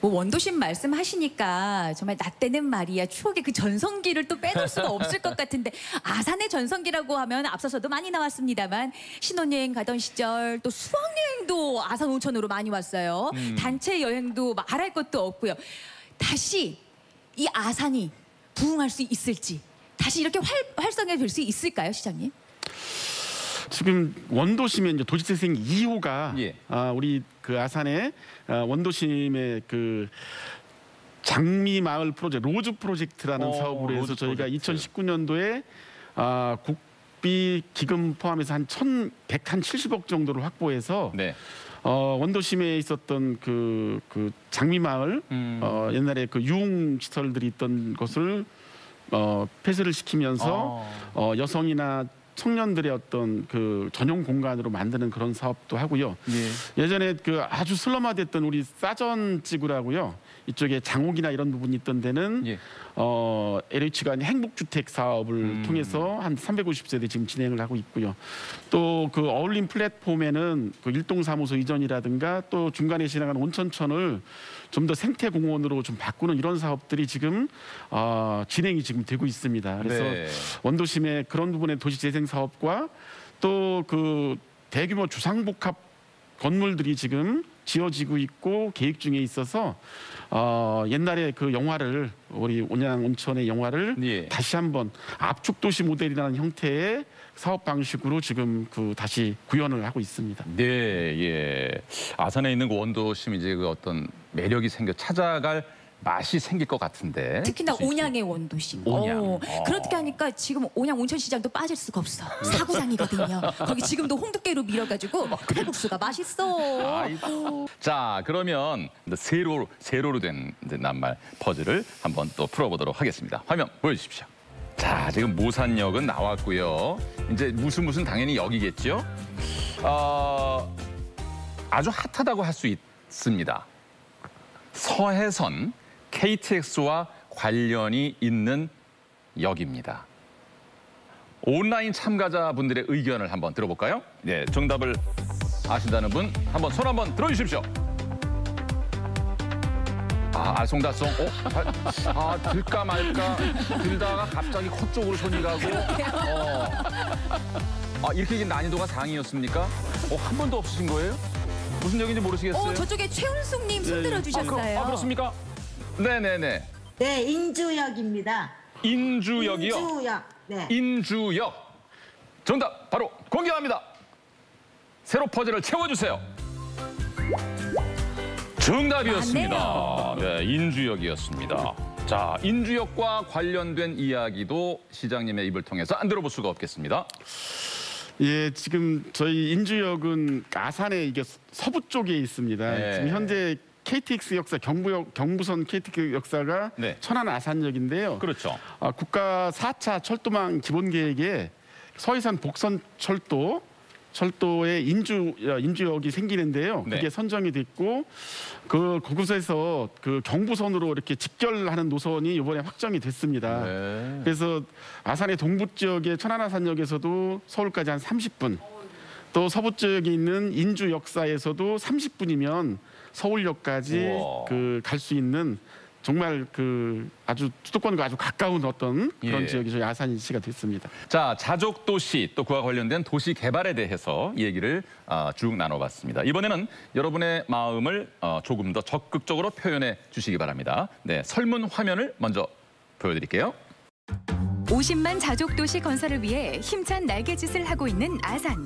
뭐 원도심 말씀하시니까 정말 나 때는 말이야 추억의 그 전성기를 또 빼놓을 수가 없을 것 같은데 아산의 전성기라고 하면 앞서서도 많이 나왔습니다만 신혼여행 가던 시절 또 수학여행도 아산 온천으로 많이 왔어요. 단체 여행도 말할 것도 없고요. 다시 이 아산이 부흥할 수 있을지 다시 이렇게 활성화될 수 있을까요, 시장님? 지금 원도심의 이제 도시재생 2호가 우리 그 아산의 원도심의 그 장미마을 프로젝트 로즈 프로젝트라는 사업으로 해서 저희가 2019년도에 국비 기금 포함해서 한 1,170억 정도를 확보해서 원도심에 있었던 그 장미마을 옛날에 그 유흥 시설들이 있던 것을 폐쇄를 시키면서 여성이나 청년들의 어떤 그 전용 공간으로 만드는 그런 사업도 하고요. 예전에 그 아주 슬럼화됐던 우리 싸전지구라고요. 이쪽에 장옥이나 이런 부분이 있던 데는 LH가 행복주택 사업을 통해서 한 350세대 지금 진행을 하고 있고요. 또 그 어울림 플랫폼에는 그 일동사무소 이전이라든가 또 중간에 지나가는 온천천을 좀 더 생태공원으로 좀 바꾸는 이런 사업들이 지금 진행이 지금 되고 있습니다. 그래서 원도심의 그런 부분의 도시재생 사업과 또 그 대규모 주상복합 건물들이 지금 지어지고 있고 계획 중에 있어서 옛날에 그 영화를 우리 온양 온천의 영화를 다시 한번 압축도시 모델이라는 형태의 사업 방식으로 지금 그 다시 구현을 하고 있습니다. 네, 예. 아산에 있는 그 원도심 이제 그 어떤 매력이 찾아갈 맛이 생길 것 같은데. 특히나 온양의 원도심. 온양. 그렇게 하니까 지금 온양 온천시장도 빠질 수가 없어. 사구장이거든요. 거기 지금도 홍두깨로 밀어가지고 칼국수가 맛있어. 자, 그러면 세로로 된 낱말 퍼즐을 한번 또 풀어보도록 하겠습니다. 화면 보여주십시오. 자, 지금 모산역은 나왔고요. 이제 무슨 당연히 역이겠죠. 아주 핫하다고 할 수 있습니다. 서해선 KTX와 관련이 있는 역입니다. 온라인 참가자분들의 의견을 한번 들어볼까요? 네, 정답을 아신다는 분 한번 손 한번 들어주십시오. 알쏭달쏭. 들까 말까 들다가 갑자기 코 쪽으로 손이 가고. 이렇게 난이도가 상이었습니까? 한 번도 없으신 거예요? 무슨 역인지 모르시겠어요? 저쪽에 최훈숙님 손 들어주셨어요. 그렇습니까? 네네네. 네, 인주역입니다. 인주역이요? 인주역. 네. 인주역. 정답 바로 공개합니다. 세로 퍼즐을 채워주세요. 정답이었습니다. 네, 인주역이었습니다. 자, 인주역과 관련된 이야기도 시장님의 입을 통해서 안 들어볼 수가 없겠습니다. 예, 지금 저희 인주역은 아산의 이게 서부 쪽에 있습니다. 네. 지금 현재 KTX 역사 경부선 KTX 역사가 네. 천안 아산역인데요. 그렇죠. 국가 4차 철도망 기본 계획에 서해산 복선 철도에 인주역이 생기는데요. 네. 그게 선정이 됐고 그곳에서 그 경부선으로 이렇게 직결하는 노선이 이번에 확정이 됐습니다. 네. 그래서 아산의 동부 지역의 천안아산역에서도 서울까지 한 30분, 또 서부 지역에 있는 인주 역사에서도 30분이면 서울역까지 갈 수 있는 정말 아주 수도권과 아주 가까운 어떤 그런 지역이 저희 아산시가 됐습니다. 자, 자족 도시 또 그와 관련된 도시 개발에 대해서 얘기를 쭉 나눠봤습니다. 이번에는 여러분의 마음을 조금 더 적극적으로 표현해 주시기 바랍니다. 네, 설문 화면을 먼저 보여드릴게요. 50만 자족 도시 건설을 위해 힘찬 날개짓을 하고 있는 아산.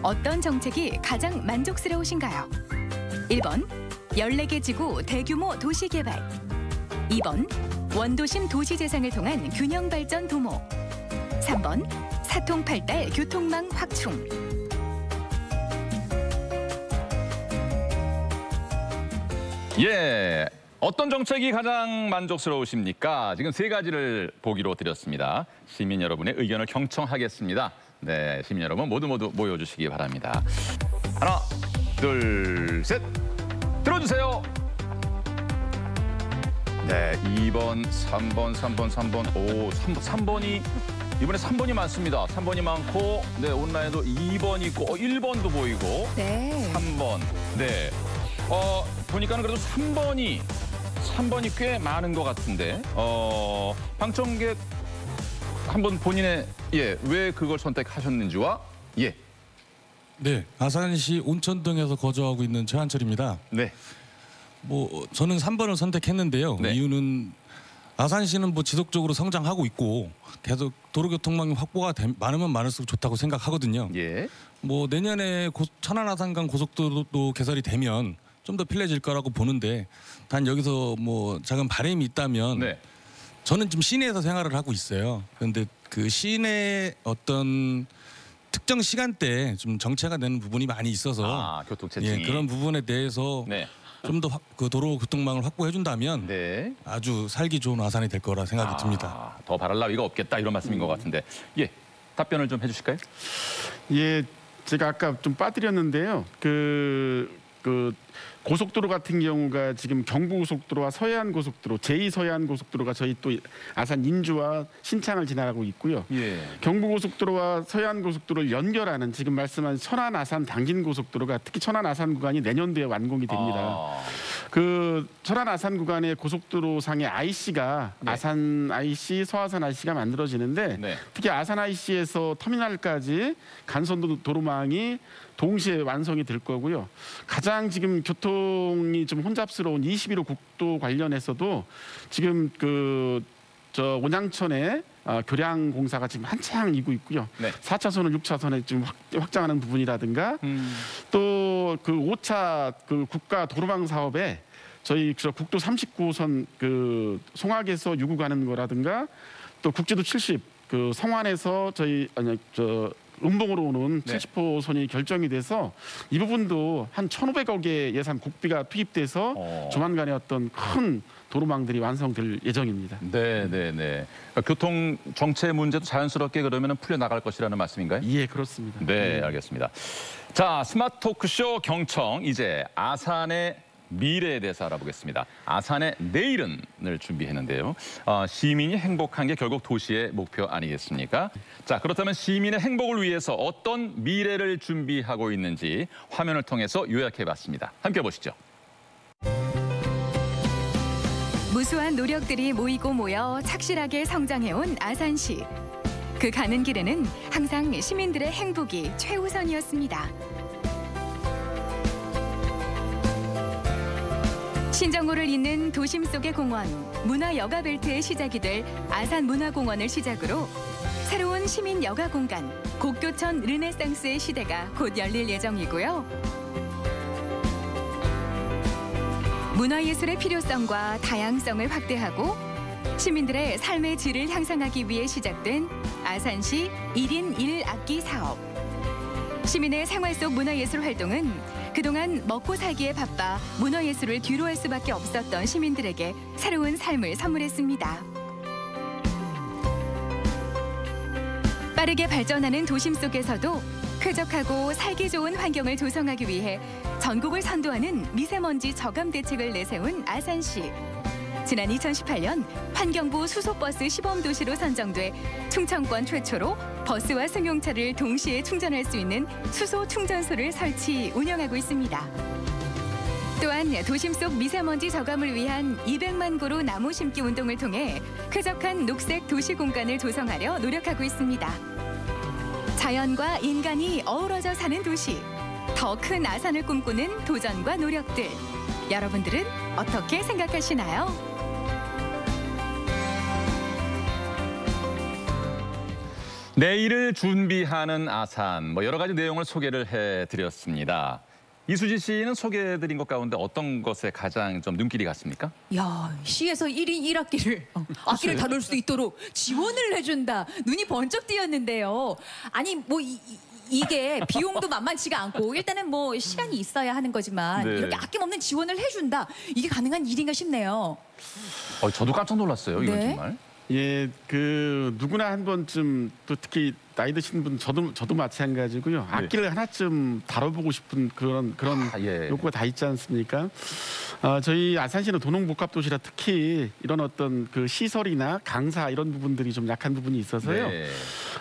어떤 정책이 가장 만족스러우신가요? 1번, 14개 지구 대규모 도시 개발. 2번, 원도심 도시 재생을 통한 균형 발전 도모. 3번, 사통팔달 교통망 확충. 예, 어떤 정책이 가장 만족스러우십니까? 지금 세 가지를 보기로 드렸습니다. 시민 여러분의 의견을 경청하겠습니다. 네, 시민 여러분 모두 모여주시기 바랍니다. 하나, 둘, 셋, 들어주세요. 네, 2번, 3번, 3번이 이번에 3번이 많습니다. 3번이 많고, 네, 온라인에도 2번 있고, 1번도 보이고, 네. 3번, 네. 보니까는 그래도 3번이 꽤 많은 것 같은데, 방청객 한번 본인의 왜 그걸 선택하셨는지와 네, 아산시 온천동에서 거주하고 있는 최한철입니다. 네. 저는 3번을 선택했는데요. 네. 이유는 아산시는 지속적으로 성장하고 있고 계속 도로교통망이 확보가 많으면 많을수록 좋다고 생각하거든요. 예. 내년에 천안 아산간 고속도로도 개설이 되면 좀 더 편리해질 거라고 보는데 단 여기서 작은 바람이 있다면 네. 저는 좀 시내에서 생활을 하고 있어요. 그런데 그 시내 어떤 특정 시간대에 좀 정체가 되는 부분이 많이 있어서 교통체증이. 그런 부분에 대해서 좀 더 그 도로 교통망을 확보해 준다면 아주 살기 좋은 아산이 될 거라 생각이 듭니다. 더 바랄 나위가 없겠다 이런 말씀인 것 같은데 답변을 좀 해주실까요? 예, 제가 아까 좀 빠뜨렸는데요. 고속도로 같은 경우가 지금 경부고속도로와 서해안고속도로, 제2서해안고속도로가 저희 또 아산 인주와 신창을 지나가고 있고요. 경부고속도로와 서해안고속도로를 연결하는 지금 말씀한 천안 아산 당진고속도로가 특히 천안 아산 구간이 내년도에 완공이 됩니다. 천안 아산 구간의 고속도로상의 IC가 아산 IC, 서아산 IC가 만들어지는데 특히 아산 IC에서 터미널까지 간선도 도로망이 동시에 완성이 될 거고요. 가장 지금 교통이 좀 혼잡스러운 21호 국도 관련해서도 지금 온양천에 교량 공사가 지금 한창 이고 있고요. 4차선을 6차선에 지금 확장하는 부분이라든가 또 5차 국가 도로망 사업에 저희 국도 39호선 송악에서 유구 가는 거라든가 또 국지도 70 성안에서 음봉으로 오는 70호선이 결정이 돼서 이 부분도 한 1,500억의 예산 국비가 투입돼서 조만간에 어떤 큰 도로망들이 완성될 예정입니다. 네. 교통 정체 문제도 자연스럽게 그러면 풀려 나갈 것이라는 말씀인가요? 예, 그렇습니다. 네, 알겠습니다. 자, 스마트 토크쇼 경청 이제 아산의 미래에 대해서 알아보겠습니다. 아산의 내일은을 준비했는데요. 시민이 행복한 게 결국 도시의 목표 아니겠습니까? 자, 그렇다면 시민의 행복을 위해서 어떤 미래를 준비하고 있는지 화면을 통해서 요약해봤습니다. 함께 보시죠. 무수한 노력들이 모이고 모여 착실하게 성장해온 아산시. 그 가는 길에는 항상 시민들의 행복이 최우선이었습니다. 신정호를 잇는 도심 속의 공원, 문화 여가 벨트의 시작이 될 아산 문화공원을 시작으로 새로운 시민 여가 공간, 곡교천 르네상스의 시대가 곧 열릴 예정이고요. 문화예술의 필요성과 다양성을 확대하고 시민들의 삶의 질을 향상하기 위해 시작된 아산시 1인 1악기 사업. 시민의 생활 속 문화예술 활동은 그동안 먹고 살기에 바빠 문화예술을 뒤로할 수밖에 없었던 시민들에게 새로운 삶을 선물했습니다. 빠르게 발전하는 도심 속에서도 쾌적하고 살기 좋은 환경을 조성하기 위해 전국을 선도하는 미세먼지 저감 대책을 내세운 아산시. 지난 2018년 환경부 수소버스 시범도시로 선정돼 충청권 최초로 버스와 승용차를 동시에 충전할 수 있는 수소 충전소를 설치, 운영하고 있습니다. 또한 도심 속 미세먼지 저감을 위한 200만 그루 나무 심기 운동을 통해 쾌적한 녹색 도시 공간을 조성하려 노력하고 있습니다. 자연과 인간이 어우러져 사는 도시, 더 큰 아산을 꿈꾸는 도전과 노력들. 여러분들은 어떻게 생각하시나요? 내일을 준비하는 아산, 여러 가지 내용을 소개를 해드렸습니다. 이수지 씨는 소개해드린 것 가운데 어떤 것에 가장 좀 눈길이 갔습니까? 야, 시에서 1인 1악기를 악기를 다룰 수 있도록 지원을 해준다. 눈이 번쩍 띄었는데요. 아니 이게 비용도 만만치가 않고 일단은 시간이 있어야 하는 거지만 네. 이렇게 아낌없는 지원을 해준다. 이게 가능한 일인가 싶네요. 저도 깜짝 놀랐어요. 이건 네. 정말. 예, 누구나 한 번쯤 또 특히 나이 드신 분 저도 마찬가지고요. 악기를 하나쯤 다뤄보고 싶은 그런 예. 욕구가 다 있지 않습니까? 저희 아산시는 도농복합도시라 특히 이런 어떤 그 시설이나 강사 이런 부분들이 좀 약한 부분이 있어서요. 네.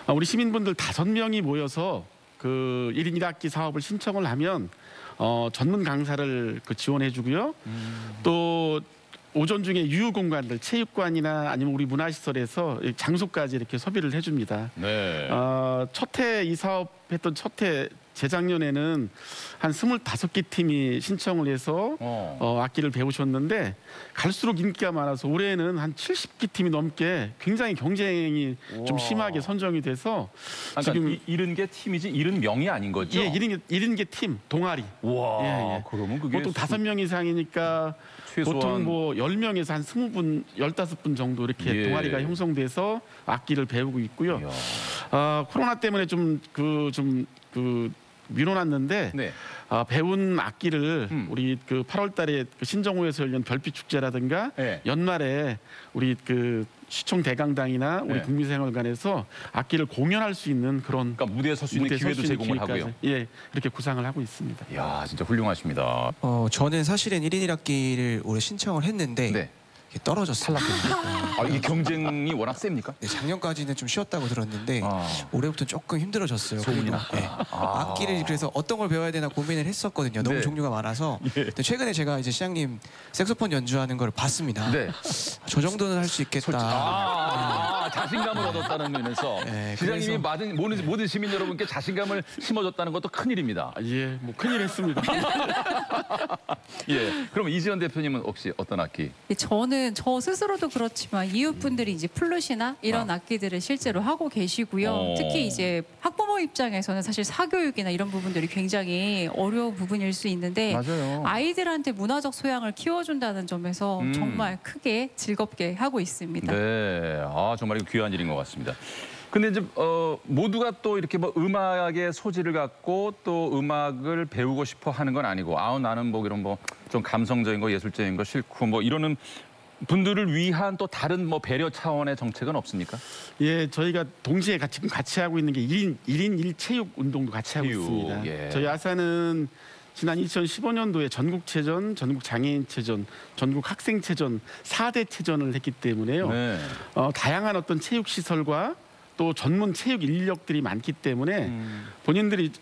우리 시민분들 5명이 모여서 그 1인 1악기 사업을 신청을 하면 전문 강사를 지원해주고요. 또 오전 중에 유휴 공간들, 체육관이나 아니면 우리 문화시설에서 장소까지 이렇게 소비를 해줍니다. 네. 첫해 이 사업했던 첫해 재작년에는 한 25개 팀이 신청을 해서 악기를 배우셨는데 갈수록 인기가 많아서 올해는 한 70개 팀이 넘게 굉장히 경쟁이 좀 심하게 선정이 돼서 지금 70개 팀이지 70명이 아닌 거죠? 예, 70개 팀, 동아리. 와, 예. 그러면 그게 보통 5명 이상이니까 최소한 보통 20명에서 한 20분, 15분 정도 이렇게 예. 동아리가 형성돼서 악기를 배우고 있고요. 코로나 때문에 좀 미뤄놨는데 네. 배운 악기를 우리 8월달에 신정호에서 열린 별빛 축제라든가 네. 연말에 우리 시청 대강당이나 우리 네. 국민생활관에서 악기를 공연할 수 있는 그런 그러니까 무대에 설 수 있는 기회도 제공을 하고요. 예, 이렇게 구상을 하고 있습니다. 이야, 진짜 훌륭하십니다. 저는 사실은 1인 1악기를 올해 신청을 했는데 네. 이게 떨어졌어요. 이게 경쟁이 워낙 셉니까? 네, 작년까지는 좀 쉬었다고 들었는데 올해부터 조금 힘들어졌어요. 소문이 그리고, 났구나. 네. 악기를 그래서 어떤 걸 배워야 되나 고민을 했었거든요. 너무 네. 종류가 많아서. 예. 근데 최근에 제가 이제 시장님 색소폰 연주하는 걸 봤습니다. 네. 저 정도는 할 수 있겠다. 자신감을 얻었다는 면에서 네, 시장님이 모든 시민 여러분께 자신감을 심어줬다는 것도 큰일입니다. 예, 큰일 했습니다. 예, 그럼 이지연 대표님은 혹시 어떤 악기? 저는 저 스스로도 그렇지만 이웃분들이 이제 플룻이나 이런 악기들을 실제로 하고 계시고요. 특히 이제 학부모 입장에서는 사실 사교육이나 이런 부분들이 굉장히 어려운 부분일 수 있는데 맞아요. 아이들한테 문화적 소양을 키워준다는 점에서 정말 크게 즐겁게 하고 있습니다. 네, 정말 이거 귀한 일인 것 같습니다. 근데 이제 모두가 또 이렇게 음악의 소질을 갖고 또 음악을 배우고 싶어 하는 건 아니고 나는 이런 좀 감성적인 거 예술적인 거 싫고 이러는 분들을 위한 또 다른 배려 차원의 정책은 없습니까? 예, 저희가 동시에 지금 같이 하고 있는 게 1인 1체육 운동도 같이 하고 있습니다. 예. 저희 아산은 지난 2015년도에 전국체전, 전국장애인체전, 전국학생체전 4대 체전을 했기 때문에요. 네. 다양한 어떤 체육시설과 또 전문 체육 인력들이 많기 때문에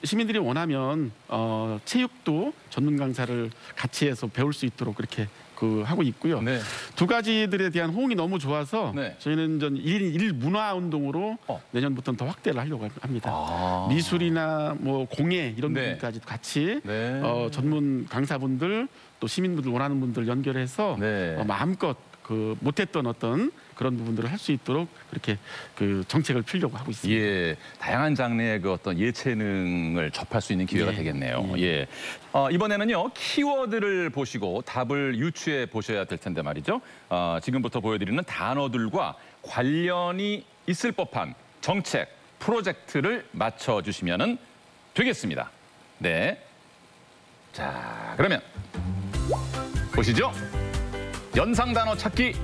시민들이 원하면 체육도 전문 강사를 같이 해서 배울 수 있도록 그렇게 하고 있고요. 네. 두 가지들에 대한 호응이 너무 좋아서 네. 저희는 전 일 문화 운동으로 내년부터는 더 확대를 하려고 합니다. 미술이나 뭐 공예 이런 네. 부분까지 같이 네. 전문 강사분들 또 시민분들 원하는 분들 연결해서 네. 마음껏 못했던 어떤 그런 부분들을 할 수 있도록 그렇게 정책을 펴려고 하고 있습니다. 예, 다양한 장르의 어떤 예체능을 접할 수 있는 기회가 네. 되겠네요. 예. 이번에는요 키워드를 보시고 답을 유추해 보셔야 될 텐데 말이죠. 지금부터 보여드리는 단어들과 관련이 있을 법한 정책, 프로젝트를 맞춰주시면 되겠습니다. 네. 자, 그러면 보시죠. 연상 단어 찾기.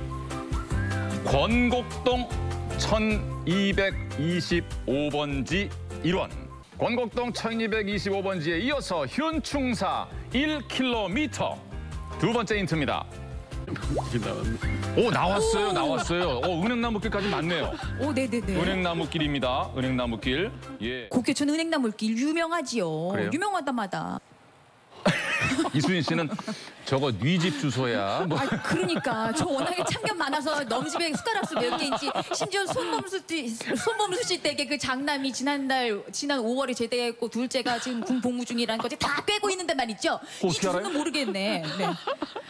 권곡동 1225번지 1원. 권곡동 1225번지에 이어서 현충사 1km. 두 번째 힌트입니다. 오, 나왔어요. 은행나무길까지 맞네요. 오, 네네네. 은행나무길입니다. 은행나무길. 예. 곡교촌 은행나물길 유명하지요. 그래요? 유명하다마다. 이수진 씨는 저거 네 집 주소야. 뭐. 그러니까 저 워낙에 참견 많아서 너무 집에 숟가락수 몇 개인지 심지어 손범수 씨 댁에 그 장남이 지난 5월에 제대했고 둘째가 지금 군 복무 중이라는 거지 다 꿰고 있는데 말이죠. 이 주소는 알아요? 모르겠네. 네.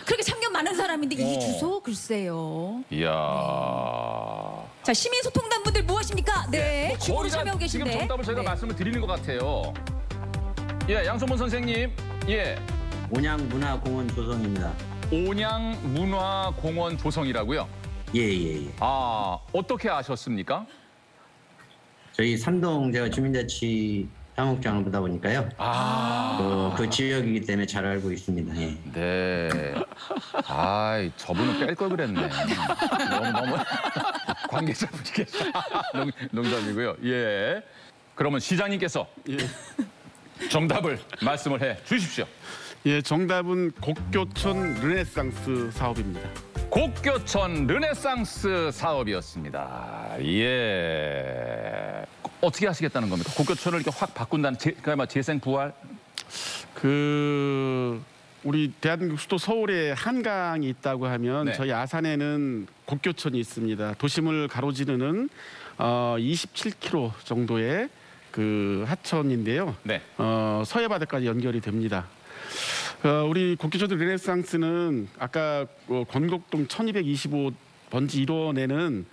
그렇게 참견 많은 사람인데 이 주소 글쎄요. 이야. 자, 시민소통단분들 무엇입니까? 네. 뭐 주로 거의 다 참여하고 계신데. 지금 정답을 저희가 말씀을 드리는 것 같아요. 예, 양소문 선생님. 예. 온양문화공원 조성입니다. 온양문화공원 조성이라고요? 예. 어떻게 아셨습니까? 저희 산동 제가 주민자치 사무국장을 보다 보니까요. 그 지역이기 때문에 잘 알고 있습니다. 예. 네. 저분은 뺄 걸 그랬네. 너무 관계자분께서 농담이고요. 예. 그러면 시장님께서 정답을 말씀을 해 주십시오. 예, 정답은 곡교촌 르네상스 사업입니다. 곡교촌 르네상스 사업이었습니다. 예. 어떻게 하시겠다는 겁니까? 곡교촌을 이렇게 확 바꾼다는 재생 부활? 우리 대한민국 수도 서울에 한강이 있다고 하면 네. 저희 아산에는 곡교촌이 있습니다. 도심을 가로지르는 27km 정도의 하천인데요. 네. 서해 바다까지 연결이 됩니다. 우리 곡교촌 르네상스는 아까 권곡동 1225번지 1원에는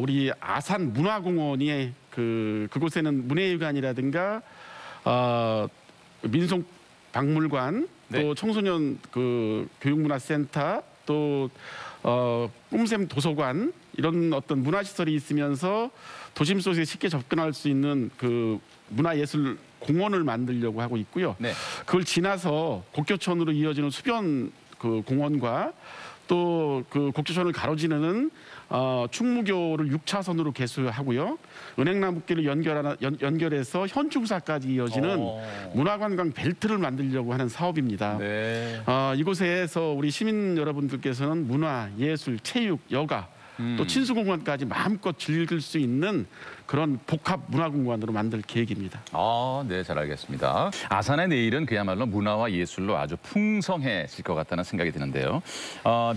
우리 아산 문화공원이 그곳에는 문예회관이라든가 민속박물관 네. 또 청소년 교육문화센터 또 꿈샘 도서관 이런 어떤 문화시설이 있으면서 도심 속에 쉽게 접근할 수 있는 문화예술 공원을 만들려고 하고 있고요. 네. 그걸 지나서 곡교촌으로 이어지는 수변 공원과 또 곡교촌을 가로지르는 충무교를 6차선으로 개수하고요. 은행나무길을 연결해서 현충사까지 이어지는 문화관광 벨트를 만들려고 하는 사업입니다. 네. 이곳에서 우리 시민 여러분들께서는 문화, 예술, 체육, 여가 또 친수공원까지 마음껏 즐길 수 있는 그런 복합 문화공간으로 만들 계획입니다. 네, 잘 알겠습니다. 아산의 내일은 그야말로 문화와 예술로 아주 풍성해질 것 같다는 생각이 드는데요.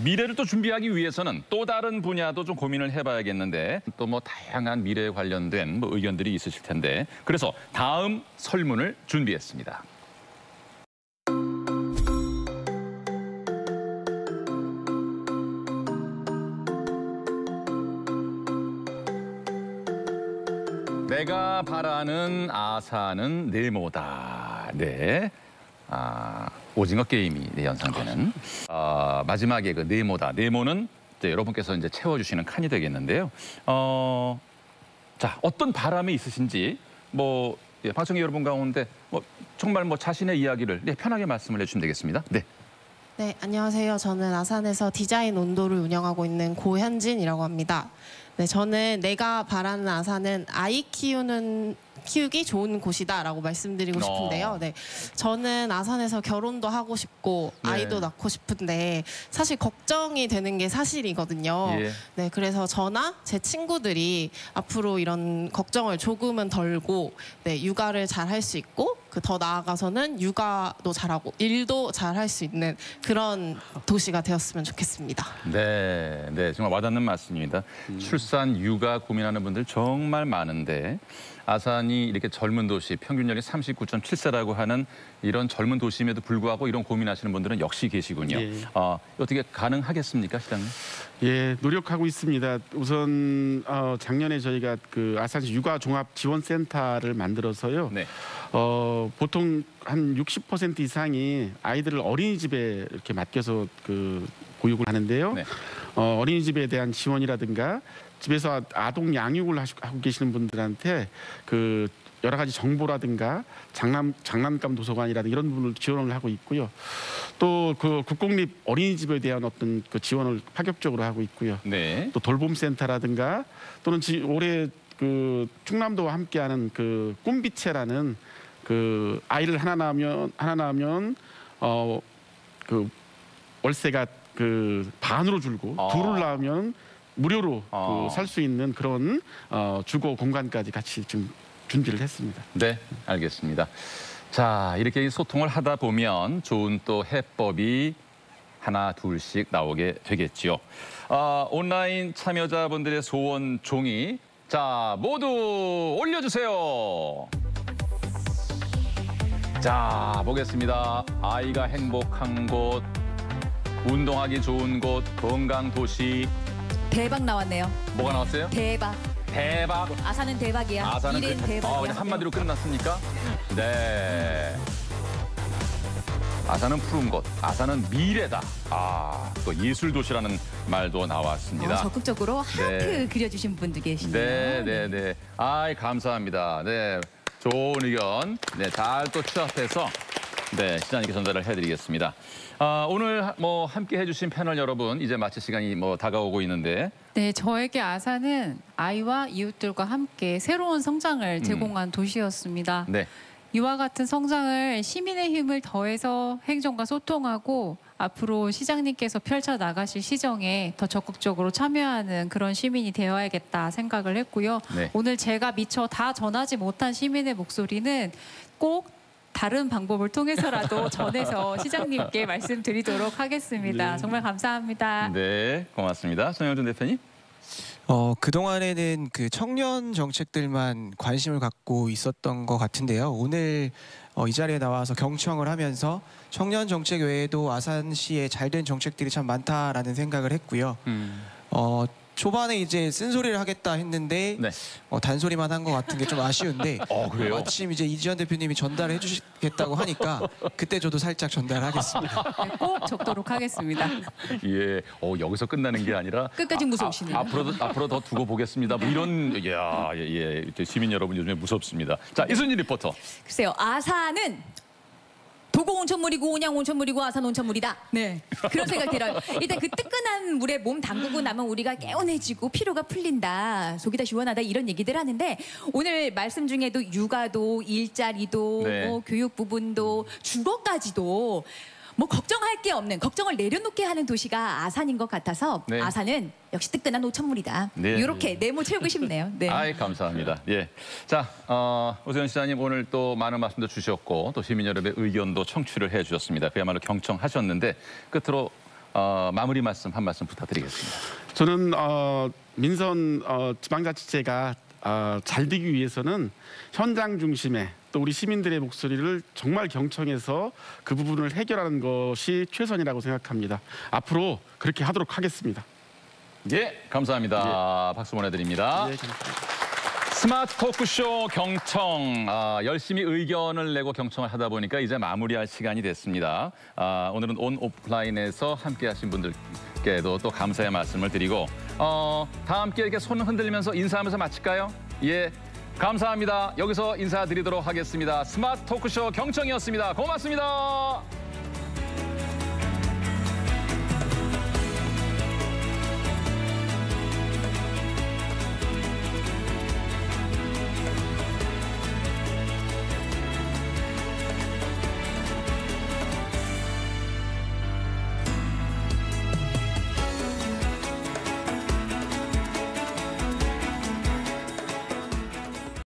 미래를 또 준비하기 위해서는 또 다른 분야도 좀 고민을 해봐야겠는데 또 뭐 다양한 미래에 관련된 의견들이 있으실 텐데 그래서 다음 설문을 준비했습니다. 내가 바라는 아산은 네모다. 네. 오징어 게임이 연상되는 마지막에 네모다. 네모는 이제 여러분께서 이제 채워주시는 칸이 되겠는데요. 자, 어떤 바람이 있으신지 방청객 여러분 가운데 정말 자신의 이야기를 편하게 말씀을 해주시면 되겠습니다. 네. 네, 안녕하세요. 저는 아산에서 디자인 온도를 운영하고 있는 고현진이라고 합니다. 네, 저는 내가 바라는 아산은 아이 키우기 좋은 곳이다라고 말씀드리고 싶은데요. 네, 저는 아산에서 결혼도 하고 싶고 아이도 낳고 싶은데 사실 걱정이 되는 게 사실이거든요. 예. 네, 그래서 저나 제 친구들이 앞으로 이런 걱정을 조금은 덜고 육아를 잘 할 수 있고 더 나아가서는 육아도 잘하고 일도 잘할 수 있는 그런 도시가 되었으면 좋겠습니다. 네, 네, 정말 와닿는 말씀입니다. 출산, 육아 고민하는 분들 정말 많은데 아산이 이렇게 젊은 도시, 평균 연령이 39.7세라고 하는 이런 젊은 도시임에도 불구하고 이런 고민하시는 분들은 역시 계시군요. 예. 어떻게 가능하겠습니까, 시장님? 예, 노력하고 있습니다. 우선 작년에 저희가 그 아산시 육아종합지원센터를 만들어서요. 네. 보통 한 60% 이상이 아이들을 어린이집에 이렇게 맡겨서 그 보육을 하는데요. 네. 어린이집에 대한 지원이라든가 집에서 아동 양육을 하고 계시는 분들한테 그 여러 가지 정보라든가 장난감 도서관이라든가 이런 부분을 지원을 하고 있고요. 또 그 국공립 어린이집에 대한 어떤 그 지원을 파격적으로 하고 있고요. 네. 또 돌봄센터라든가 또는 올해 그 충남도와 함께하는 그 꿈비체라는 그 아이를 하나 낳으면 그 월세가 그 반으로 줄고 둘을 낳으면 무료로 살 수 있는 그런 주거 공간까지 같이 지금 준비를 했습니다. 네, 알겠습니다. 자, 이렇게 소통을 하다 보면 좋은 또 해법이 하나 둘씩 나오게 되겠지요. 온라인 참여자분들의 소원 종이 자 모두 올려주세요. 자, 보겠습니다. 아이가 행복한 곳, 운동하기 좋은 곳, 건강 도시. 대박 나왔네요. 뭐가 나왔어요? 대박. 대박. 아산은 대박이야. 아산은 일은 대박이야. 그냥 한마디로 끝났습니까? 네. 아산은 푸른 곳, 아산은 미래다. 또 예술 도시라는 말도 나왔습니다. 적극적으로 하트 그려주신 분도 계시네요. 네, 네, 네. 아이, 감사합니다. 네, 좋은 의견, 네, 잘 또 취합해서 네, 시장님께 전달을 해드리겠습니다. 오늘 뭐 함께 해주신 패널 여러분, 이제 마칠 시간이 뭐 다가오고 있는데. 네, 저에게 아산은 아이와 이웃들과 함께 새로운 성장을 제공한 도시였습니다. 네. 이와 같은 성장을 시민의 힘을 더해서 행정과 소통하고 앞으로 시장님께서 펼쳐나가실 시정에 더 적극적으로 참여하는 그런 시민이 되어야겠다 생각을 했고요. 네. 오늘 제가 미처 다 전하지 못한 시민의 목소리는 꼭 다른 방법을 통해서라도 전해서 시장님께 말씀드리도록 하겠습니다. 네. 정말 감사합니다. 네, 고맙습니다. 정영준 대표님. 그동안에는 그 청년 정책들만 관심을 갖고 있었던 것 같은데요. 오늘 이 자리에 나와서 경청을 하면서 청년 정책 외에도 아산시에 잘된 정책들이 참 많다라는 생각을 했고요. 초반에 이제 쓴소리를 하겠다 했는데 네. 단소리만 한 것 같은 게 좀 아쉬운데 그래요? 마침 이제 이지현 대표님이 전달해 주시겠다고 하니까 그때 저도 살짝 전달하겠습니다. 네, 꼭 적도록 하겠습니다. 예, 여기서 끝나는 게 아니라 끝까지 무서우시네요. 앞으로 더 두고 보겠습니다. 뭐 이런 시민 여러분 요즘에 무섭습니다. 자, 이순희 리포터. 글쎄요, 아산은 도고 온천물이고 온양 온천물이고 아산 온천물이다. 네, 그런 생각 들어요. 일단 그 뜨끈한 물에 몸 담그고 나면 우리가 개운해지고 피로가 풀린다. 속이 다 시원하다 이런 얘기들 하는데 오늘 말씀 중에도 육아도 일자리도 네. 교육 부분도 주거까지도 뭐 걱정할 게 없는 걱정을 내려놓게 하는 도시가 아산인 것 같아서 네. 아산은 역시 뜨끈한 오천물이다. 네. 이렇게 네모 채우고 싶네요. 네. 아이, 감사합니다. 예. 자, 오세훈 시장님 오늘 또 많은 말씀도 주셨고 또 시민 여러분의 의견도 청취를 해 주셨습니다. 그야말로 경청하셨는데 끝으로 마무리 말씀 한 말씀 부탁드리겠습니다. 저는 민선 지방자치제가 잘 되기 위해서는 현장 중심의 또 우리 시민들의 목소리를 정말 경청해서 그 부분을 해결하는 것이 최선이라고 생각합니다. 앞으로 그렇게 하도록 하겠습니다. 예, 감사합니다. 박수 보내드립니다. 네, 감사합니다. 스마트 토크쇼 경청, 열심히 의견을 내고 경청을 하다 보니까 이제 마무리할 시간이 됐습니다. 오늘은 온 오프라인에서 함께하신 분들께도 또 감사의 말씀을 드리고 다 함께 이렇게 손 흔들면서 인사하면서 마칠까요? 예, 감사합니다. 여기서 인사드리도록 하겠습니다. 스마트 토크쇼 경청이었습니다. 고맙습니다.